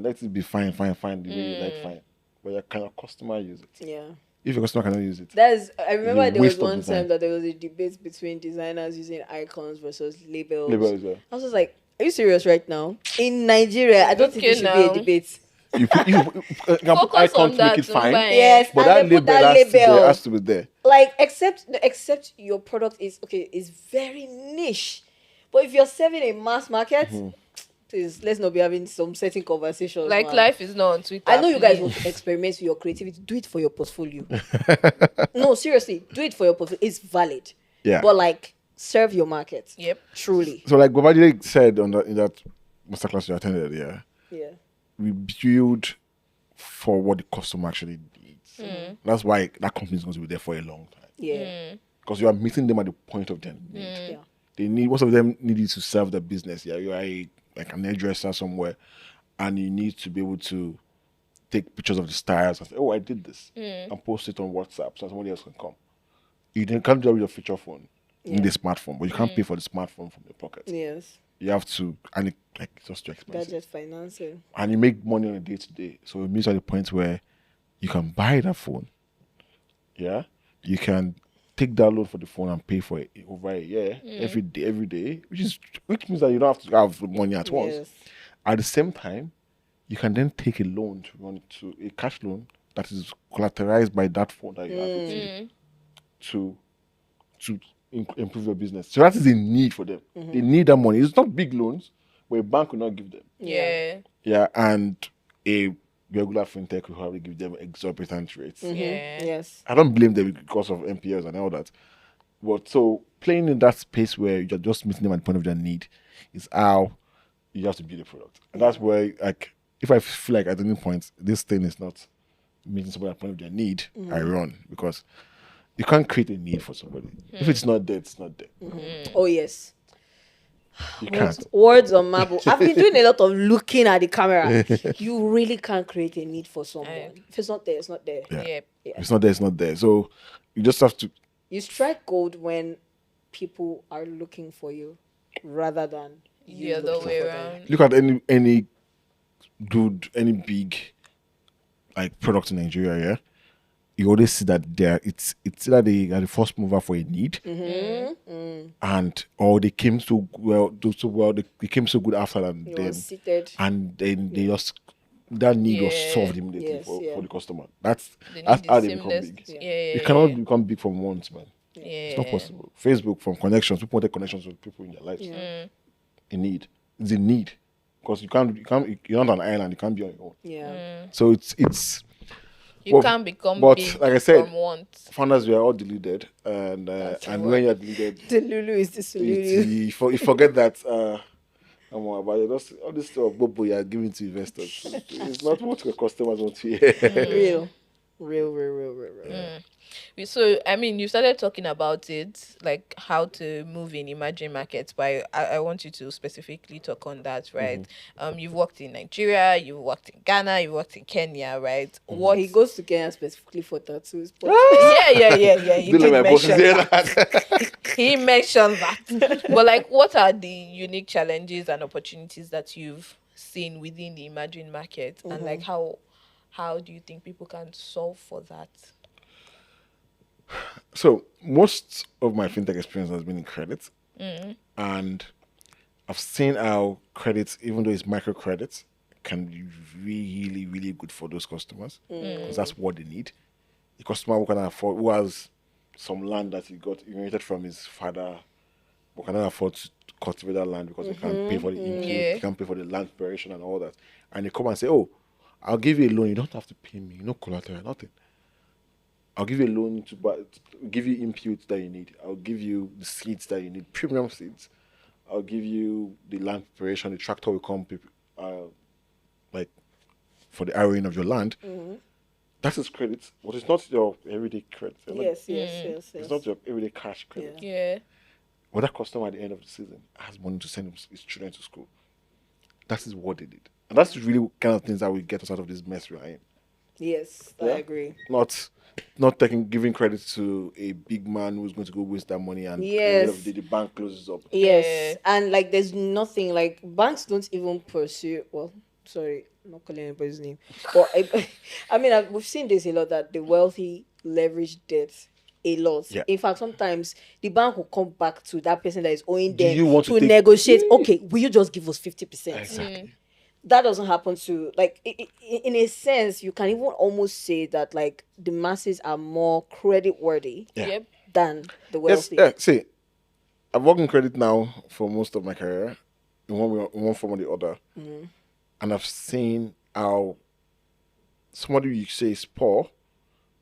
let it be fine, the way you like fine. But can your customer use it? Yeah. If your customer cannot use it, I remember a there was waste of one design. time that there was a debate between designers using icons versus labels. label as well. I was just like, are you serious right now? In Nigeria, I don't think Okay it should be a now. debate. You can put eye Focus on to make that. it fine, Yes, but and that then put label that label. has to be there. Like, except your product is very niche. But if you're serving a mass market, please let's not be having some certain conversations. Like man. life is not on Twitter. I know you guys please. want to experiment with your creativity. Do it for your portfolio. No, seriously, do it for your portfolio. It's valid. Yeah. But like, serve your market. Yep. Truly. So like Babajide said in that masterclass you attended, Yeah. we build for what the customer actually needs. That's why that company is going to be there for a long time. Yeah. Because you are meeting them at the point of their need. Yeah. They need, most of them need you to serve the business. Yeah, you are like an hairdresser somewhere, and you need to be able to take pictures of the styles and say, "Oh, I did this," and post it on WhatsApp so somebody else can come. You can't do that with your feature phone. You need a smartphone, but you can't pay for the smartphone from your pocket. Yes. You have to, and it's just too expensive. Gadget financing. And you make money on a day to day. So it means at the point where you can buy that phone. Yeah, you can take that loan for the phone and pay for it over a year, every day, which means that you don't have to have money at once. Yes. At the same time, you can then take a loan to run to a cash loan that is collateralized by that phone that you have with you to improve your business. So that is a need for them. They need that money. It's not big loans, but a bank will not give them. Yeah. Yeah, and a regular fintech will probably give them exorbitant rates. Yeah. Yes. I don't blame them because of MPLs and all that. But so playing in that space where you're just meeting them at the point of their need is how you have to build a product. And that's where, like, if I feel like at any point this thing is not meeting somebody at the point of their need, I run, because you can't create a need for somebody. If it's not there, it's not there. Oh yes. You can't. Words on marble. I've been doing a lot of looking at the camera. You really can't create a need for someone. If it's not there, it's not there. Yeah. Yep. If it's not there, it's not there. So you just have to. You strike gold when people are looking for you rather than you The other looking way for them. around. Look at any big like product in Nigeria, yeah. You always see that it's either they are the first mover for a need, and or they came so well, they came so good after that, You then were seated. and then they just that need was Yeah. solved immediately Yes, for yeah. the customer. That's They that's need how the they become seamless. big. Yeah. You cannot become big from once, man. Yeah. It's not possible. Facebook, from connections, people want connections with people in their lives. A need. It's a need. Because you're not an island, you can't be on your own. Yeah. So it's You Well, can't become but big like I said, from once. founders were all deluded, and when you're deluded, The Lulu is the Lulu. you forget that about all this stuff Bobo you are giving to investors. It's not what your customers want to hear. Real. So, I mean, you started talking about it, like how to move in emerging markets, but I want you to specifically talk on that, right? You've worked in Nigeria, you've worked in Ghana, you've worked in Kenya, right? What? He goes to Kenya specifically for tattoos. But Yeah. He Don't did let my bosses mention hear that. that. He mentioned that. But like, what are the unique challenges and opportunities that you've seen within the emerging market, and like how do you think people can solve for that? So most of my fintech experience has been in credit, and I've seen how credit, even though it's microcredit, can be really, really good for those customers because that's what they need. The customer who has some land that he got inherited from his father, who cannot afford to cultivate that land because he can't pay for the input, he can't pay for the land preparation and all that, and they come and say, "Oh, I'll give you a loan. You don't have to pay me. No collateral, nothing. I'll give you a loan to give you inputs that you need. I'll give you the seeds that you need, premium seeds. I'll give you the land preparation. The tractor will come, like for the arrowing of your land. That is credit, but it's not your everyday credit. yes. It's not your everyday cash credit. Yeah. But that customer at the end of the season has money to send his children to school. That is what they did, and that's really kind of things that will get us out of this mess we are in. Yes, I Yeah. agree. Not giving credit to a big man who's going to go waste that money, and at the end of the day, the bank closes up. Yes, and like there's nothing like banks don't even pursue. Well, sorry, I'm not calling anybody's name, but I mean we've seen this a lot that the wealthy leverage debt a lot. Yeah. In fact, sometimes the bank will come back to that person that is owing Do you them want to to take- negotiate. Okay, will you just give us 50%? Exactly. that doesn't happen to like in a sense you can even almost say that like the masses are more credit worthy Yeah. Yep. than the Yes, wealthy. yeah. See, I've worked in credit now for most of my career, in one form or the other, and I've seen how somebody you say is poor,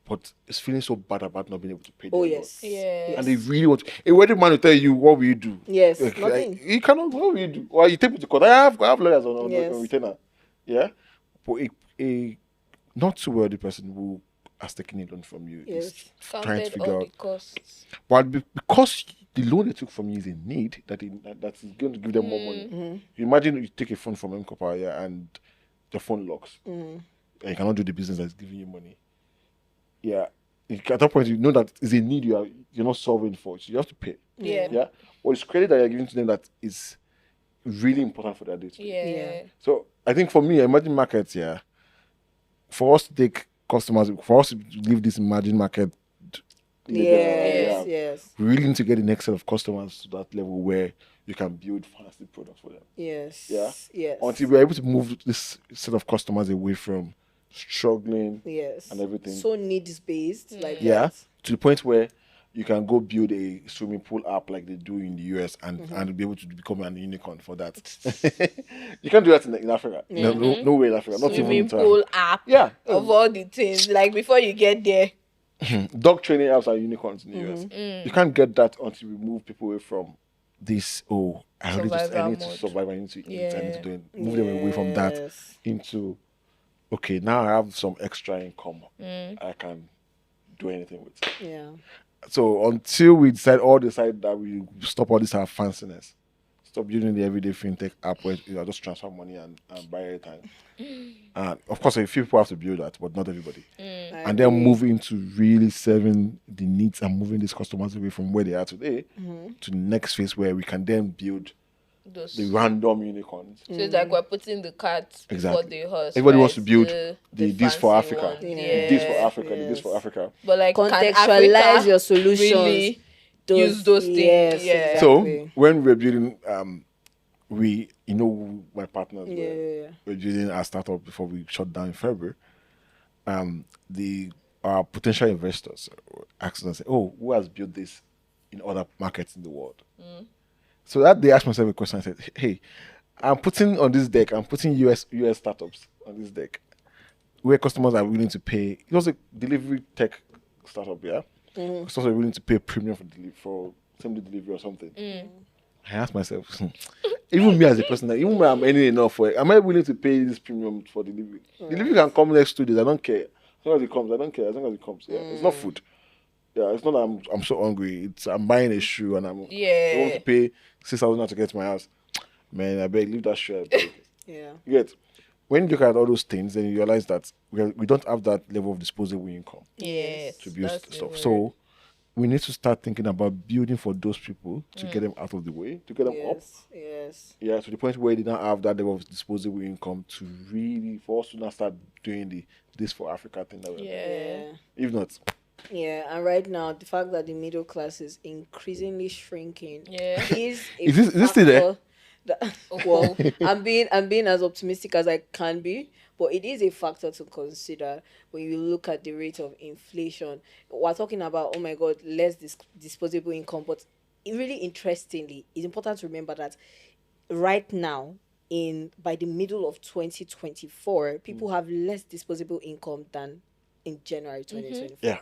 but is feeling so bad about not being able to pay their Oh loan. yes. Yeah. And they really want a wedding man will tell you what will you do. Yes, Like, nothing. you cannot. What will you do? Well, you take me to court. I have lawyers Yes. on retainer. Yeah, but a not too wealthy person who has taken a loan from you Yes. is trying to Counted figure all out. the costs. But because the loan they took from you is a need that is going to give them more money. You imagine you take a phone from M-KOPA, yeah, and the phone locks, and you cannot do the business that's giving you money. Yeah, at that point you know that is a need you're not solving for, so you have to pay. Yeah. Yeah, or it's credit that you're giving to them that is really important for their day. Yeah. So I think for me, emerging markets, yeah, for us to take customers, for us to leave this emerging market Yes. Yes. we really need to get the next set of customers to that level where you can build fantastic products for them. Yes. Yeah. Yes. Until we're able to move this set of customers away from struggling Yes. and everything. So needs based like Yeah. that. To the point where you can go build a swimming pool app like they do in the US and be able to become an unicorn for that. You can't do that in Africa. No way in Africa. Not even Swimming in pool app. Yeah. Of all the things. Like before you get there. Dog training apps are unicorns in the US. You can't get that until we move people away from this. Oh, I need Survival to mode. survive. I need to eat. I need to Yeah. do it. Move them away from that Yes. into okay. Now I have some extra income. I can do anything with. Yeah. So until we decide that we stop all this our fanciness, stop using the everyday fintech app where you just transfer money and buy airtime. And of course, a few people have to build that, but not everybody. And then move into really serving the needs and moving these customers away from where they are today to the next phase where we can then build Those. the random unicorns. So it's like we're putting the cart before Exactly. the horse. Everybody wants right? to build the this for fancy Africa, one. the this for Yeah. Africa, the this for Africa. But like, can Contextualize Africa your solutions. really use those things? Yes, Yeah. exactly. So when we're building, who my partners were. Yeah. We're building our startup before we shut down in February. Our potential investors asked us and said, "Oh, who has built this in other markets in the world?" So that they asked myself a question. I said, "Hey, I'm putting US startups on this deck, where customers are willing to pay. It was a delivery tech startup, yeah. Customers are willing to pay premium for same-day delivery or something." I asked myself, even me as a person, even when I'm earning enough for it, am I willing to pay this premium for delivery? Delivery can come next 2 days. I don't care. As long as it comes, I don't care. As long as it comes, yeah. It's not food. Yeah, it's not that I'm so hungry. It's I'm buying a shoe and I want to pay 6,000 to get to my house. Man, I beg, leave that shoe. I beg. Yeah. You get when you look at all those things, then you realize that we don't have that level of disposable income Yes. to build that's the stuff. word. So we need to start thinking about building for those people to get them out of the way, to get them up. Yes. Yeah, to the point where they don't have that level of disposable income to really for us to now start doing this for Africa thing that we're doing. Yeah. If not, Yeah, and right now the fact that the middle class is increasingly shrinking Yeah. is a Is this still there? factor that- well, I'm being as optimistic as I can be, but it is a factor to consider when you look at the rate of inflation. We're talking about, oh my God, less disposable income, but really interestingly, it's important to remember that right now, by the middle of 2024, people have less disposable income than in January 2024. yeah,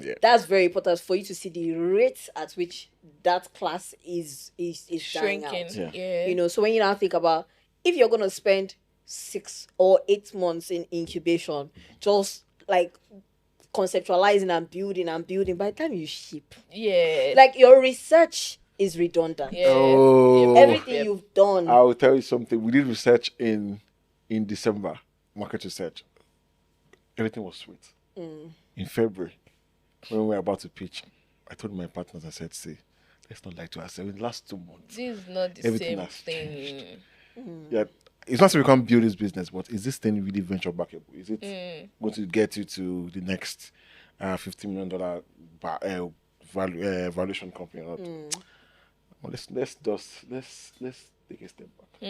yeah. That's very important for you to see the rate at which that class is dying Shrinking. out. Yeah. So when you now think about if you're gonna spend 6 or 8 months in incubation, just like conceptualizing and building, by the time you ship, Yeah. like your research is redundant. Yeah. Oh. Everything Yep. you've done. I'll tell you something. We did research in December, market research. Everything was sweet. In February, when we were about to pitch, I told my partners, I said, "See, let's not lie to ourselves. In the last 2 months, This is not the everything same has thing. yeah, it's not so we can't build this business, but is this thing really venture backable? Is it going to get you to the next $50 million valuation company or not? Well, let's take a step back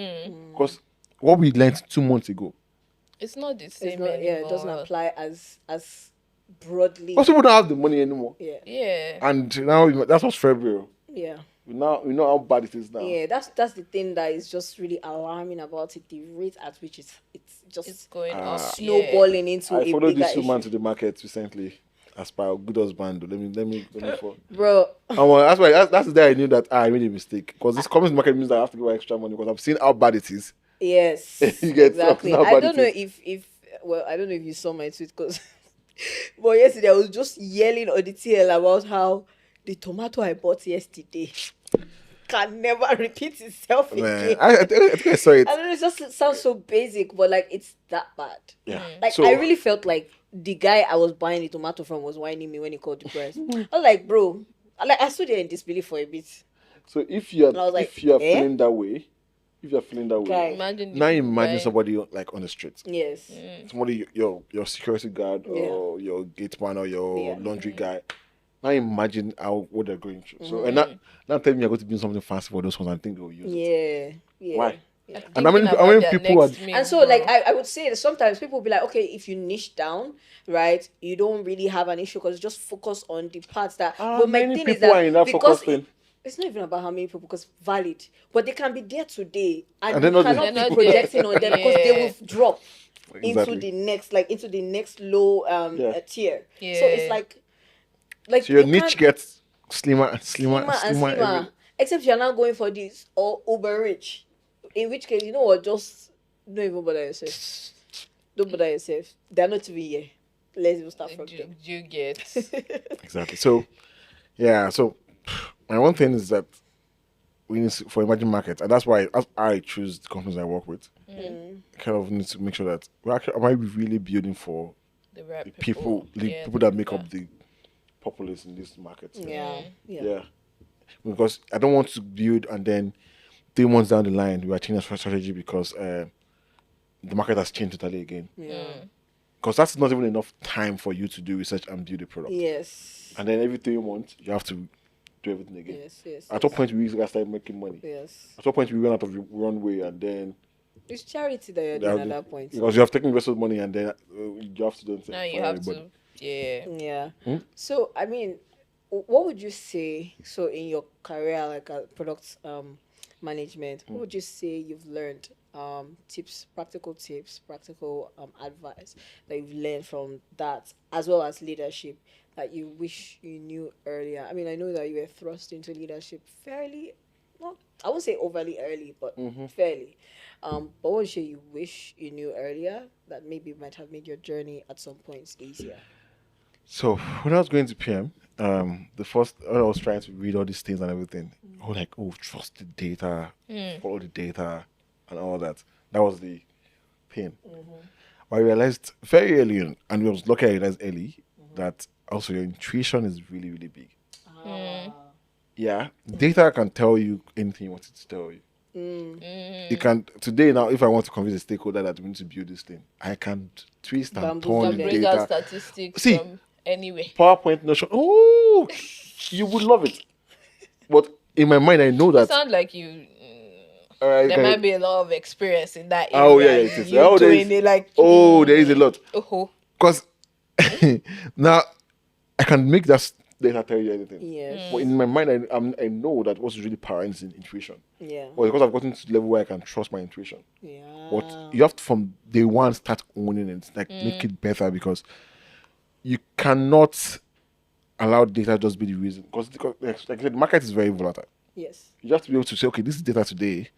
because what we learned 2 months ago. It's not the It's same not, anymore. yeah, it doesn't apply as broadly. Most people don't have the money anymore. Yeah. Yeah. And now that was February. Yeah. We know how bad it is now. Yeah, that's the thing that is just really alarming about it. The rate at which it's just It's going up. snowballing into I a followed bigger this woman issue. to the market recently as per good husband. Let me follow. Bro, That's why that's the day I knew that I made a mistake. Because this coming to the market means that I have to give her extra money because I've seen how bad it is. yes, You get exactly. how I bad don't it know is. if well, I don't know if you saw my tweet because but yesterday I was just yelling on the TL about how the tomato I bought yesterday can never repeat itself Man, again. I think I saw it. I don't know, it just sounds so basic, but like it's that bad. Yeah. Like So- I really felt like the guy I was buying the tomato from was whining me when he called the price. I was like, bro, I stood there in disbelief for a bit. So if you're I was like, if you're eh? feeling that way, Okay. Imagine now the imagine guy- somebody like on the street. Yes. Somebody your security guard or your gate man or your laundry guy. Now imagine what they're going through. So and now tell me you're going to do something fancy for those ones and think they'll use it. Yeah. Why? Yeah. And how many people are And so, like, I would say that sometimes people will be like, okay, if you niche down, right, you don't really have an issue because just focus on the parts that. But my many thing is people are in that because focus thing. it's not even about how many people, because valid, but they can be there today and, And they're you not cannot there. be projecting on them because they will drop Exactly. into the next low tier. So it's Yeah. like So your you niche can't- gets slimmer and slimmer slimmer and slimmer. Except you're not going for this or uber rich. In which case, you know what? Just don't even bother yourself. Don't bother yourself. They're not even here. Let's even start from there. Do you get? Exactly. So yeah. So my one thing is that we need for emerging markets, and that's why I choose the companies I work with. Kind of need to make sure that am I really building for The right the people that make up the populace in these markets. Yeah. Because I don't want to build and then 3 months down the line we are changing our strategy because the market has changed totally again. Because that's not even enough time for you to do research and build a product. Yes. And then every 3 months you have to do everything again. Yes. At what point we guys start making money? Yes. At what point we run out of runway and then It's charity that you're doing at that point. because you have taken investors' money and then you have to do it. Now you have to. Yeah. Yeah. So I mean, what would you say? So in your career, like a product management, what would you say you've learned? Practical advice that you've learned from that, as well as leadership that you wish you knew earlier. I mean, I know that you were thrust into leadership fairly, not I won't say overly early, but fairly. But what would you wish you knew earlier that maybe might have made your journey at some points easier? So when I was going to PM, the first when I was trying to read all these things and everything, I was like, trust the data, follow the data, and all that. That was the pain. But I realized very early on, and I was lucky I realized early that also your intuition is really, really big. Yeah, data can tell you anything you want it to tell you. It can today now. If I want to convince a stakeholder that we need to build this thing, I can twist and Bamboozle turn Can the bring out data. statistics See, from anywhere. PowerPoint notion. You would love it. But in my mind, I know that. Sound like you. There There might be a lot of experience in that area. Oh, yeah, it is. You Oh, there doing is- it like. there is a lot. Oh. Because now I can make that data tell you anything. Yes. But in my mind, I know that what's really powering is intuition. Yeah. But because I've gotten to the level where I can trust my intuition. Yeah. But you have to, from day one, start owning it, like make it better, because you cannot allow data just be the reason. Because like I said, the market is very volatile. Yes. You have to be able to say, okay, this is data today.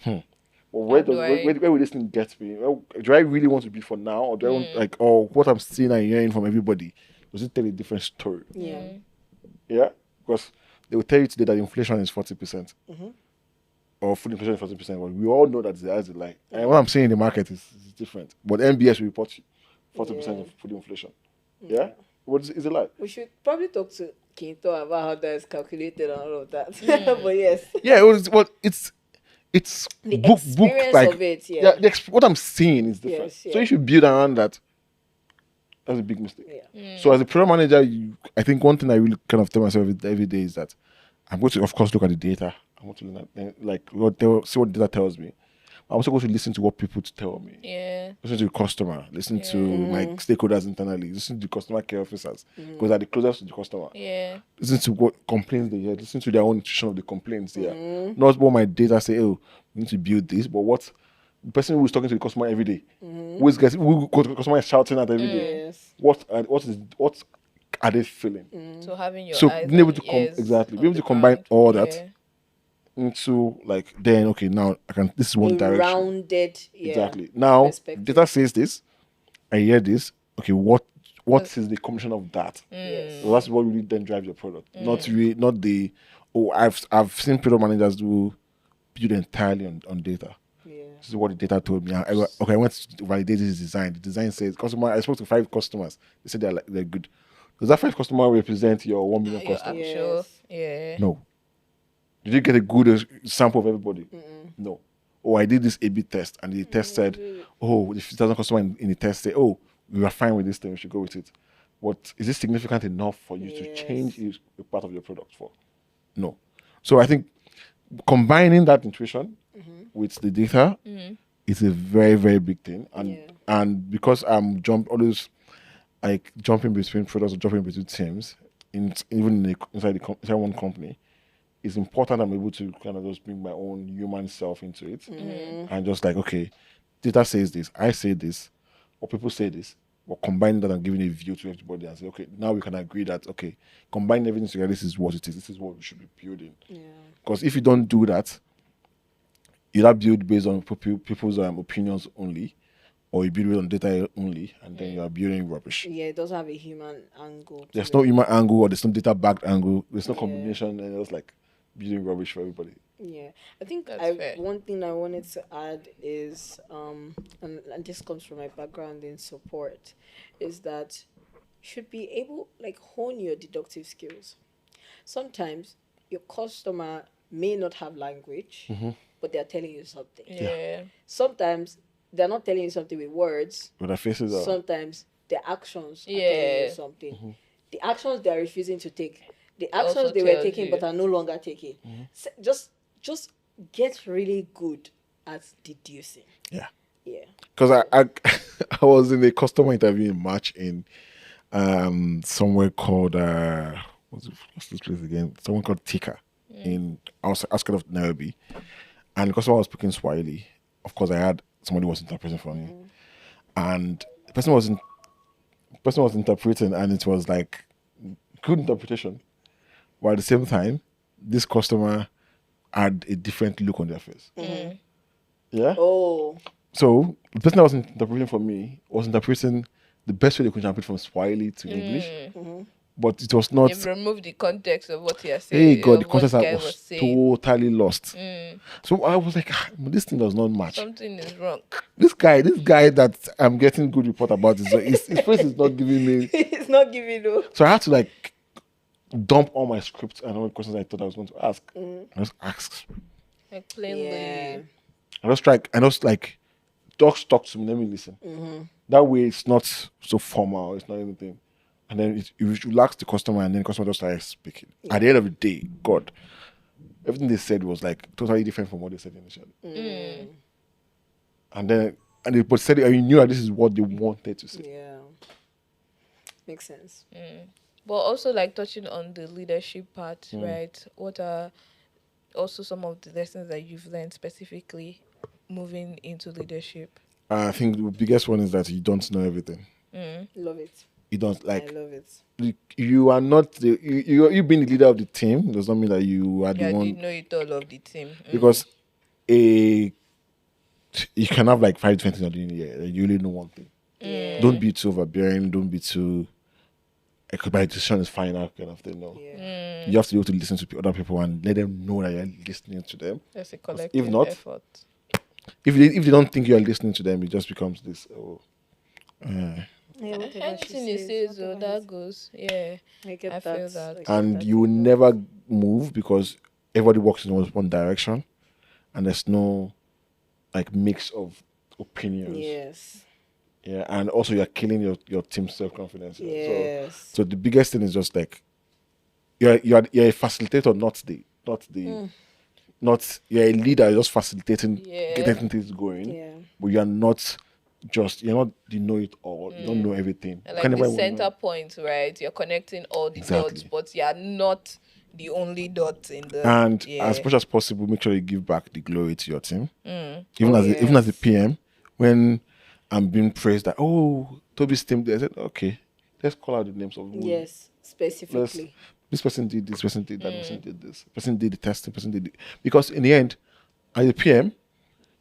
But where will this thing get me? Well, do I really want to be for now, or do I want what I'm seeing and hearing from everybody? Does it tell a different story? Yeah. Yeah, because they will tell you today that inflation is 40%, or food inflation is 40%. But we all know that that's a lie. And what I'm saying in the market is different. But MBS will report 40% of food inflation. Yeah, what is a lie? We should probably talk to Kinto about how that is calculated and all of that. But yes. Yeah, it's The book experience like of it, yeah. what I'm seeing is different. Yes, yeah. So you should build around that. That's a big mistake. Yeah. So as a product manager, I think one thing I really kind of tell myself every day is that I'm going to, of course, look at the data. I want to learn that, see what data tells me. I'm also going to listen to what people tell me. Yeah. Listen to the customer, listen to my stakeholders internally, listen to the customer care officers because they're the closest to the customer. Yeah. Listen to what complaints they hear, listen to their own intuition of the complaints there. Not what my data say, oh, we need to build this, but what the person who is talking to the customer every day, who the customer is shouting at every day, Yes. what are they feeling? So having your So eyes being able and to ears exactly on be able the to combine ground. all Yeah. that into like then okay now I can this is one A direction. rounded, Exactly. Now perspective. data says this, I hear this. Okay, what is the combination of that? Yes. So that's what really then drives your product. Not the I've seen product managers do build entirely on data. Yeah. This is what the data told me. I went to validate this design. The design says customer. I spoke to 5 customers. They said they're good. Does that 5 customer represent your 1 million Your customers? actual. Yes. Yeah. No. Did you get a good sample of everybody? No. Oh, I did this A/B test, and the test said, oh, the 50,000 customer in the test say, oh, we are fine with this thing. We should go with it. But is it significant enough for you to change a part of your product for? No. So I think combining that intuition with the data is a very, very big thing. And because I'm always like jumping between products or jumping between teams, inside one company, it's important I'm able to kind of just bring my own human self into it and just like, okay, data says this, I say this, or people say this, but combining that and giving a view to everybody and say, okay, now we can agree that, okay, combining everything together, this is what it is, this is what we should be building. Because if you don't do that, you not build based on people's opinions only, or you build based on data only, and then you are building rubbish. Yeah, it doesn't have a human angle. There's no human angle, or there's no data backed angle, there's no combination, and it's like building rubbish for everybody. Yeah, I think That's fair. one thing I wanted to add is, and this comes from my background in support, is that you should be able like hone your deductive skills. Sometimes your customer may not have language, but they're telling you something. Yeah. Sometimes they're not telling you something with words. But their faces are. Sometimes their actions are telling you something. The actions they are refusing to take, the actions Also they were tells taking you. but are no longer taking. Just get really good at deducing. Yeah. Yeah. Because I I was in a customer interview in March in somewhere called what's this place again? Someone called Tika in outskirts of Nairobi, and the customer was speaking Swahili. Of course, I had somebody was interpreting for me, and the person was interpreting, and it was like good interpretation, but at the same time, this customer had a different look on their face. Yeah. Oh. So the person that was interpreting for me was interpreting the best way they could interpret from Swahili to English, but it was not. You've removed the context of what you're saying. Hey God, the of what context guy was saying. totally lost. So I was like, this thing does not match. Something is wrong. This guy that I'm getting good report about his face is not giving me. It's not giving you. So I had to like dump all my scripts and all the questions I thought I was going to ask. I just asked. Like plainly. Yeah. I just like talk to me, let me listen. That way it's not so formal, it's not anything. And then you relax the customer and then the customer just starts speaking. At the end of the day, God, everything they said was like totally different from what they said initially. And then they said it, and you knew that this is what they wanted to say. Yeah. Makes sense. But also like touching on the leadership part, right? What are also some of the lessons that you've learned specifically moving into leadership? I think the biggest one is that you don't know everything. Love it. You don't I love it. you are not you being the leader of the team does not mean that you are the Yeah, one, you know it all of the team. because you can have like 5 20 not doing it yet. You only know one thing. Don't be too overbearing, don't be too like my decision is final kind of thing. No. Yeah. You have to be able to listen to other people and let them know that you're listening to them. That's a collective not, effort. If they don't think you're listening to them, it just becomes this Anything he says, that goes. Yeah. I get I that. feel that. I get and that. you will never move because everybody works in one direction and there's no like mix of opinions. Yes. Yeah, and also you're killing your team's self-confidence. Yeah. Yes. So the biggest thing is just like you're a facilitator, not the you're a leader, you're just facilitating, Yeah. getting things going. Yeah. But you're not you know it all. You don't know everything. And You can like the never even know. center point, right? You're connecting all the Exactly. dots, but you're not the only dot in the. And yeah. as much as possible, make sure you give back the glory to your team. Mm. Even Oh, as a PM, when I'm being praised that Tobi's team, I said, okay, let's call out the names of who. Yes, specifically. This person did this, person did that, person did this, person did the testing, person did it. Because in the end, as a PM,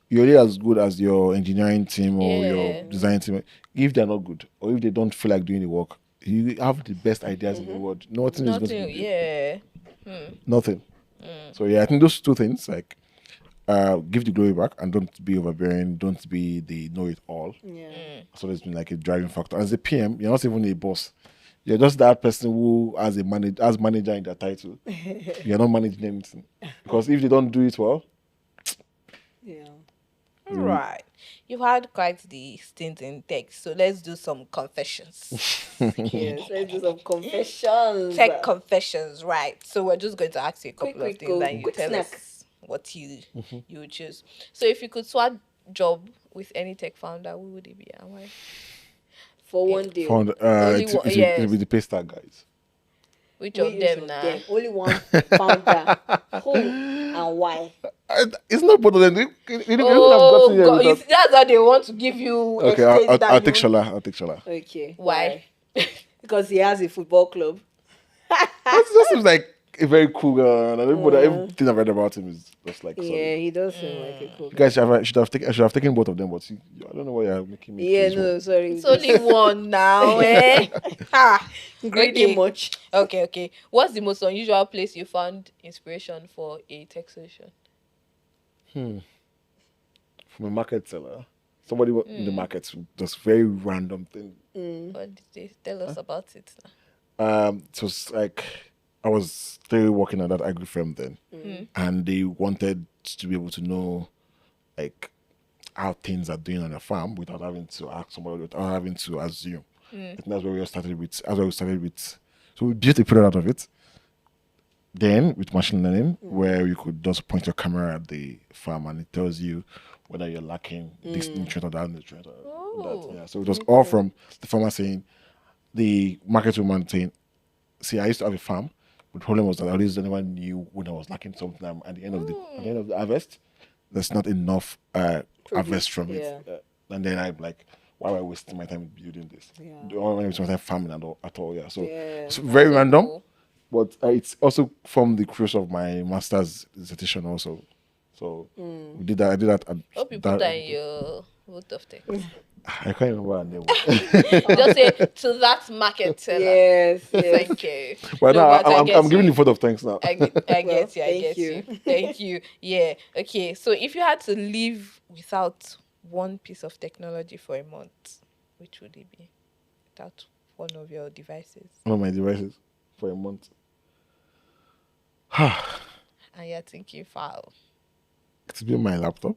you're only as good as your engineering team or Yeah. your design team. If they're not good or if they don't feel like doing the work, you have the best ideas in the world. Nothing is going to be good. Nothing. So yeah, I think those two things, like give the glory back and don't be overbearing, don't be the know-it-all. Yeah. So it's been like a driving factor. As a PM, you're not even a boss. You're just that person who has manager in their title. You're not managing anything. Because if they don't do it well, Yeah. Right. You've had quite the stint in tech, so let's do some confessions. Yes. Let's do some confessions. Tech confessions, right? So we're just going to ask you a couple Quick, of things and you quick tell snack. us what you would choose. So if you could swap job with any tech founder, who would it be and why? For one day. found Only it's, one- it's, yes. with the Paystar guys. Which of them now? Only one founder. Who and why? It's not both of them. They would have Oh, gotten here God, you without- see, that's how they want to give you. Okay, exchange that I'll you- take Shola. I'll take Shola. Okay. Why? Because he has a football club. That just seems like a very cool guy, and everything I've read about him is just like solid. Yeah, he does seem like a cool You guy. guys I should have taken both of them, but I don't know why you're making me. Yeah, choose no, one. sorry. It's only one now, eh? Ha. greedy Okay. much. Okay. What's the most unusual place you found inspiration for a tech solution? From a market seller, somebody in the market does very random thing. What did they tell us about it now? It was like I was still working at that agri firm then, and they wanted to be able to know like how things are doing on a farm without having to ask somebody, without having to assume. I think that's where we started with. That's where we started with. So we built a product out of it. Then with machine learning, where you could just point your camera at the farm and it tells you whether you're lacking this nutrient or that nutrient. Or that. Yeah. So it was all from the farmer saying, the market woman saying, see, I used to have a farm, but the problem was that I always never knew when I was lacking something. At the end of the harvest, there's not enough harvest from it. And then I'm like, why am I wasting my time building this? Yeah. Do I waste my time farming at all? Yeah. So Yeah. it's very random, Cool. but it's also from the cruise of my master's dissertation also. So we did that. I did that. Hope you put that in your vote of tech. I can't remember her name. Just say to that market seller. Yes. Thank you. But No, now but I I'm get giving you. the vote of thanks now. I get Well, you. I thank get you. you. Thank you. Yeah. Okay. So if you had to live without one piece of technology for a month, which would it be? Without one of your devices, One of my devices for a month. and you're thinking, foul. It's been my laptop.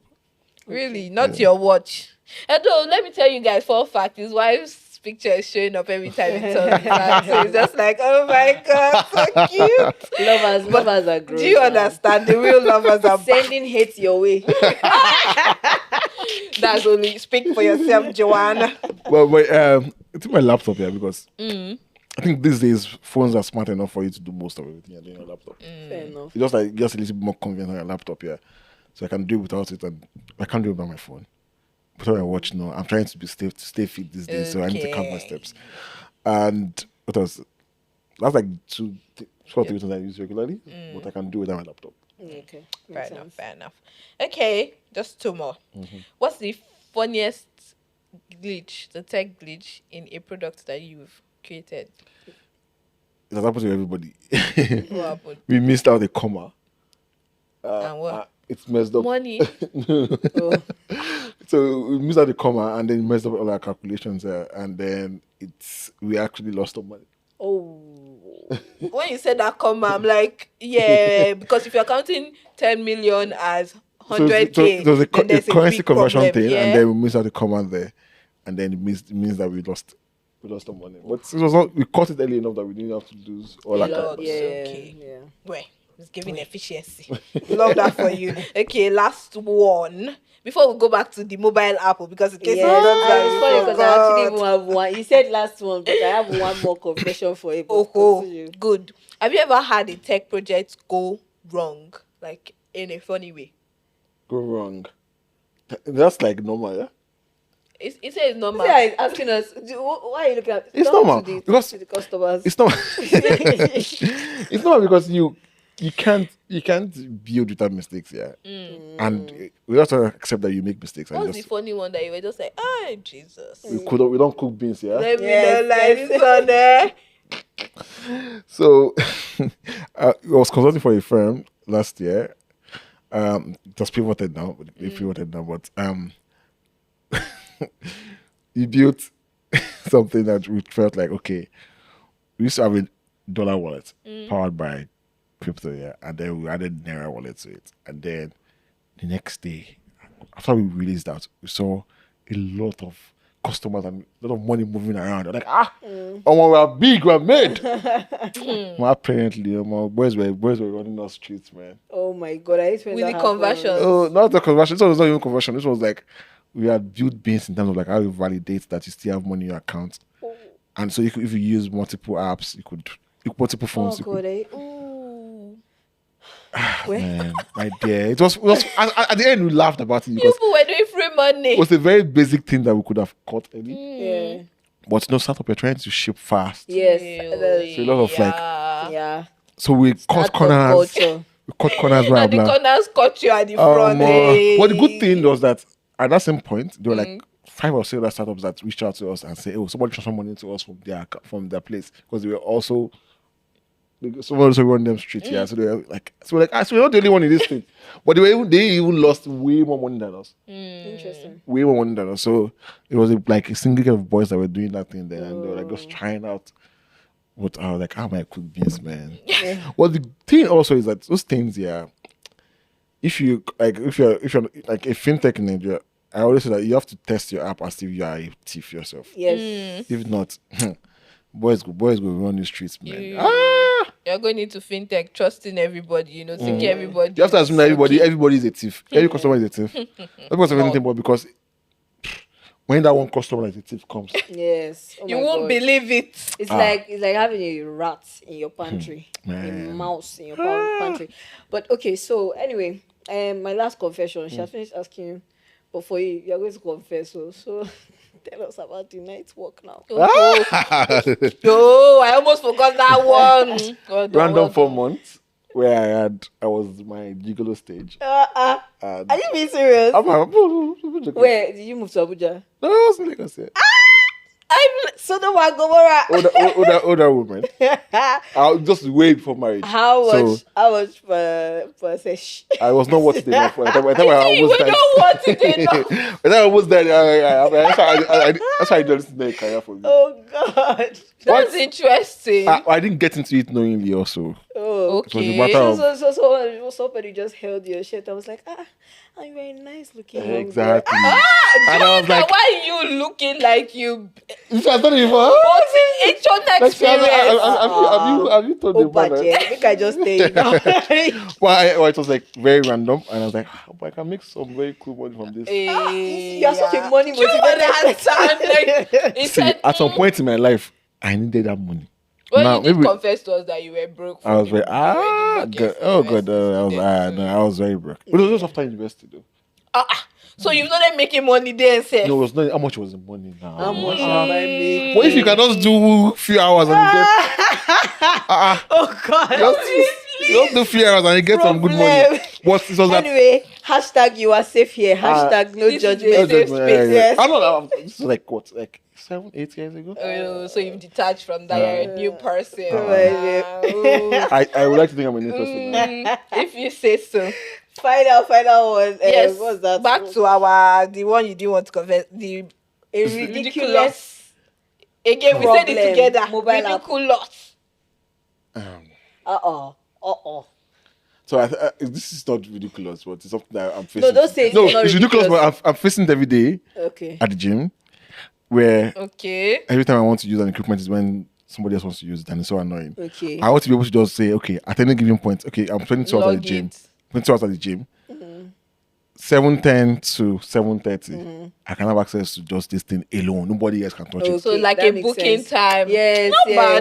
Really, not your watch. Although, let me tell you guys, for a fact, his wife's picture is showing up every time he turns around. So it's just like, oh my God, so cute. Lovers are gross. Do you understand? The real lovers are back. Sending hate your way. That's only speak for yourself, Joanna. Well, it's in my laptop here because I think these days phones are smart enough for you to do most of everything you're doing on your laptop. Fair enough. It's just a little bit more convenient on your laptop here. So I can do it without it, and I can't do it by my phone. But when I watch, no, I'm trying to stay fit these days, so I need to count my steps. And what else? That's like two or three things I use regularly, but I can do it on my laptop. Okay. Fair enough. Okay, just two more. What's the funniest glitch, the tech glitch in a product that you've created? It has happened to everybody. What happened? We missed out a comma. And what? It's messed up. Money. Oh, So we missed out the comma and then messed up all our calculations, and then we actually lost some money. oh. When you said that comma, I'm like, yeah, because if you're counting 10 million as 100K, So there's a then there's currency big conversion problem, thing, yeah? and then we missed out the comma there, and then it means that we lost some money. But it was not, we caught it early enough that we didn't have to lose all our Lord. calculations. Yeah. Okay. Yeah. Well, It's giving efficiency. Love that for you. Okay, last one. Before we go back to the mobile app, because in case Yeah, you don't it's funny because I actually even forgot. have one. You said last one, but I have one more confession for it. But Oh, continue. good. Have you ever had a tech project go wrong, like in a funny way? Go wrong. That's like normal, yeah? It's a normal. Yeah, he's asking us. Why are you looking at? It's Talk normal, to because to the customers. It's not. It's not because you can't build without mistakes, yeah. And we have to accept that you make mistakes. And What's the just, funny one that you were just like, oh Jesus? we don't cook beans, yeah. Let me Yes, know like yes. this one there. So I was consulting for a firm last year. It was pivoted now, but he built something that we felt like, okay, we used to have a dollar wallet powered by crypto, yeah, and then we added Naira wallet to it. And then the next day, after we released that, we saw a lot of customers and a lot of money moving around. They're like, oh, we are big, we are made. Well, apparently, my boys were running those streets, man. Oh my god! I hate when With that the happens. conversion. Oh, not the conversion. This was not even conversion. This was like we had built bins in terms of like how you validate that you still have money in your account. And so if you use multiple apps, multiple Oh phones. god! Ooh. Man, my dear, it was at the end we laughed about it because People were doing free money. it was a very basic thing that we could have caught early. Yeah. But startup, you're trying to ship fast. Yes. So a lot of like, Yeah. so we cut Startup corners. culture. We cut corners where And the I'm like, corners caught you at the front. But the good thing was that at that same point, there were like 5 or 6 other startups that reached out to us and say, "Oh, somebody transfer money to us from their place," because they were also someone also run them street, yeah. So they were like, so we're not the only one in this street, but they even lost way more money than us, Interesting. way more money than us. So it was like a single group of boys that were doing that thing there, and they were like just trying out. But I was like, how am I cook beans, man? Well, the thing also is that those things, yeah. If you're like a fintech in Nigeria, I always say that you have to test your app as if you are a thief yourself. Yes. If not, boys go run the streets, man. You're going into fintech, trusting everybody, thinking everybody. You have to assume that everybody is a thief. Every customer is a thief. Not because of Wow. anything, but because when that one customer like a thief comes, Yes. Oh You my won't God. believe it. It's like having a rat in your pantry, a Man. mouse in your pantry. But okay, so anyway, my last confession. She has finished asking, but for you, you're going to confess. So tell us about the night's work now. Oh, I almost forgot that one. Well done, random well 4 done. months where I was my gigolo stage. And Are you being serious? I'm Where did you move to Abuja? No, I was in Lagos. Yeah. Sodom and Gomorrah. Older woman. I'll just way before marriage. How So, much? How much per sesh? I was not worth it enough. By the time I You almost were died. not worth it enough. By the time I almost died, that's why I just made a career for me. Oh God. That's interesting. I didn't get into it knowingly also. Oh. It was a Okay. matter of So somebody just held your shirt. I was like, I'm very nice looking. young girl." exactly. And I was like, Why are you looking like you? if I told you It's your next experience. have you told Oh, the man? budget. I think I just stay now. Well, it was like very random, and I was like, but I can make some very cool money from this. You're such a money Do you motivated understand? Like, he See, said, at some point in my life, I needed that money. well, now, you did maybe- confess to us that you were broke. I was very God, oh god, I was very broke. But it was just after university though. So you started making money there, sir. No, it was not how much was the money now. How much am I making? But if you can just do few hours and you get Oh God. just do few hours and you get some good money. Problem. What it was that Anyway, hashtag you are safe here. Hashtag no this is judgment. a safe space. Yes. I know this is like what, like 7-8 years ago. Oh, so you've detached from that. You're a new person. Right. I would like to think I'm a new person now. If you say so. Final one. Yes. What's that? Back to the one you didn't want to confess. The a ridiculous. ridiculous. Again, we said it Problem. together. Mobile app. Ridiculous. So this is not ridiculous, but it's something that I'm facing. No, don't say it's no, not it's ridiculous, ridiculous. but I'm facing it every day Okay. at the gym, where Okay. every time I want to use an equipment is when somebody else wants to use it, and it's so annoying. Okay. I want to be able to just say, okay, at any given point, okay, I'm 22 hours at the Log gym. it. 22 hours at the gym. 7:10 to 7:30. I can have access to just this thing alone. Nobody else can touch it. So like that a makes booking sense. time. Yes,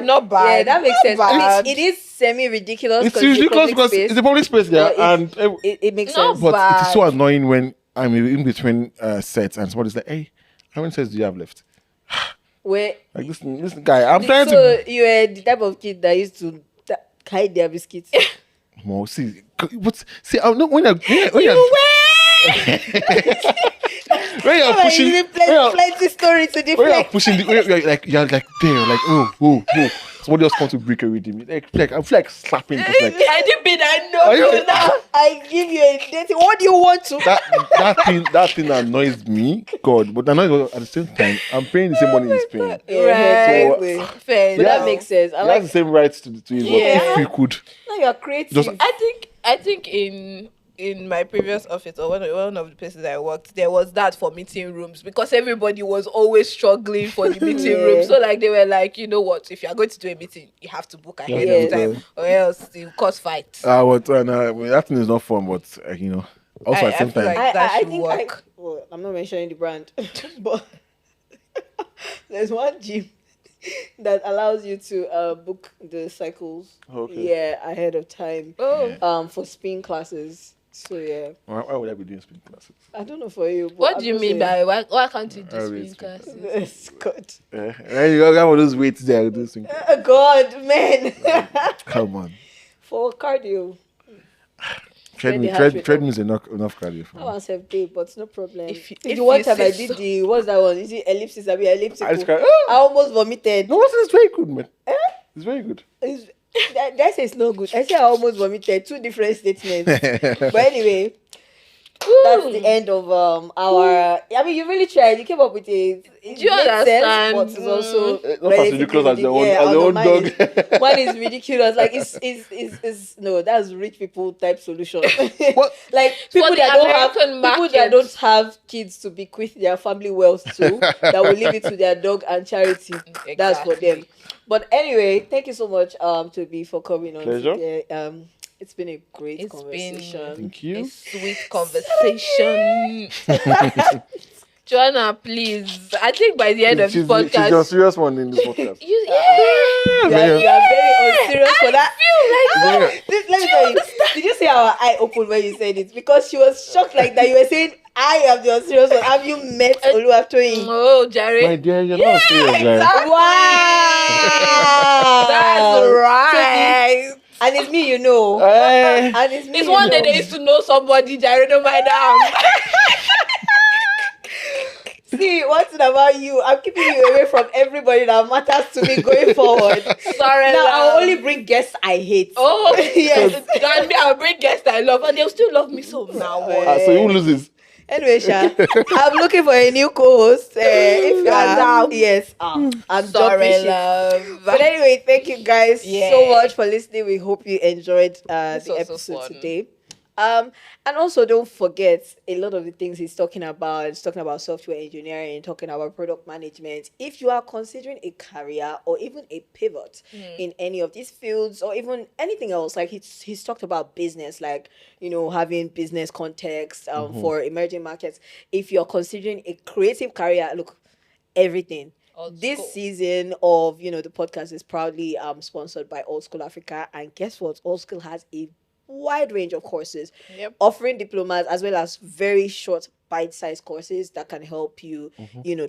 Not bad. Yeah, that makes Not sense. bad. It is semi-ridiculous. It's ridiculous because it's a public space there, But and it makes Not sense. but it is so bad. annoying when I'm in between sets and somebody's like, "Hey, how many sets do you have left?" Where Like this guy, I'm trying so to. you were the type of kid that used to hide their biscuits. More see, I'm not when you're when you're pushing, Using plenty story to when you're deflect. pushing, when you're like there, like oh. Somebody else comes to break a rhythm. Like I feel like slapping. Just like I didn't mean I know Are you- you now. I give you a dating. What do you want to? that thing annoys me. God, but at the same time, I'm paying the same money he's paying. Yeah, Right. exactly. Fair But that enough. makes sense. I He like. has the same rights to it. But Yeah. if you could, Now you're creative. Just- I think in my previous office or one of the places I worked, there was that for meeting rooms because everybody was always struggling for the meeting Yeah. room. So like they were like, you know what, if you are going to do a meeting, you have to book ahead Yes. of time or else it will cause fight. but that thing is not fun. But also I at the same feel time, like that should work. Well, I'm not mentioning the brand, but there's one gym that allows you to book the cycles. Okay. Yeah, ahead of time. Oh. For spin classes. So yeah, why would I be doing spin classes? I don't know for you. But What I'm do you just mean saying. by why can't you do I spin really classes? It's good? And you got one of those weights there. Those things. God, man. Come on, For cardio. the heart rate treadmill is enough cardio for I me. want to have day, but no problem. If you- the if one you time I say did so. the what's that one? Is it ellipsis? I mean elliptical. I just cried, I almost vomited. No, it's very good, man. It's very good. That says no good. I said I almost vomited. Two different statements. But anyway, that's the end of our. I mean, you really tried. You came up with it. It Do you makes understand? Sense, but it's also Not as relatively ridiculous as your own, yeah, as your own mine dog. is- One is ridiculous. Like it's no, that's rich people type solution. What? Like people the that don't have American people that market. don't have kids to bequeath their family wealth to, that will leave it to their dog and charity. That's for them. Exactly. But anyway, thank you so much, Tobi, for coming on. Pleasure. today. It's been a great It's conversation. been Thank a you. sweet conversation. Joanna, please. I think by the end of the She's your podcast, serious one in this podcast. you You are very unserious for that. Yeah. Let me tell you. Did you see our eye open when you said it? Because she was shocked like that. You were saying, I am the unserious one. Have you met Oluwatoyin? oh, My Jerry. dear, you're not serious, guy. Wow. That's right. And it's me, you know. Eh. And it's me. It's you one day know. they used to know somebody, Jerry, no mind them. See, one thing about you, I'm keeping you away from everybody that matters to me going forward. Sorry. Now, love. I'll only bring guests I hate. Oh, Yes. God, me, I'll bring guests I love, and they'll still love me so now. So who loses? Anyway, Sha, I'm looking for a new co-host. If you are down. yes, I'm Sorry, jumping ship. love. But anyway, thank you guys Yeah. so much for listening. We hope you enjoyed This the was so episode fun. today. And also don't forget a lot of the things he's talking about. He's talking about software engineering, talking about product management. If you are considering a career or even a pivot in any of these fields or even anything else, like he's talked about business, like having business context for emerging markets. If you're considering a creative career, look, everything. Old This school. season of the podcast is proudly sponsored by Old School Africa, and guess what? Old School has a wide range of courses Yep. offering diplomas as well as very short bite-sized courses that can help you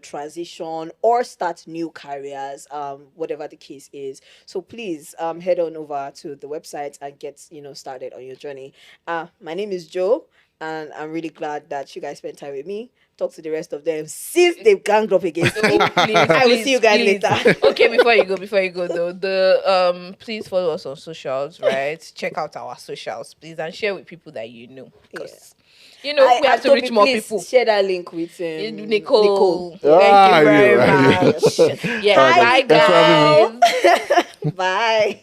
transition or start new careers, whatever the case is. So please head on over to the website and get started on your journey. My name is Joe, and I'm really glad that you guys spent time with me. Talk to the rest of them since they've ganged up against me. Oh, please, I will please, see you guys please. later. Okay, before you go though, please follow us on socials, right? Check out our socials, please, and share with people that you know, because we have to Tobi, reach more please people. share that link with Nicole. Ah, Thank you very yeah. much. Yeah, Alright, bye thanks for having guys. Bye.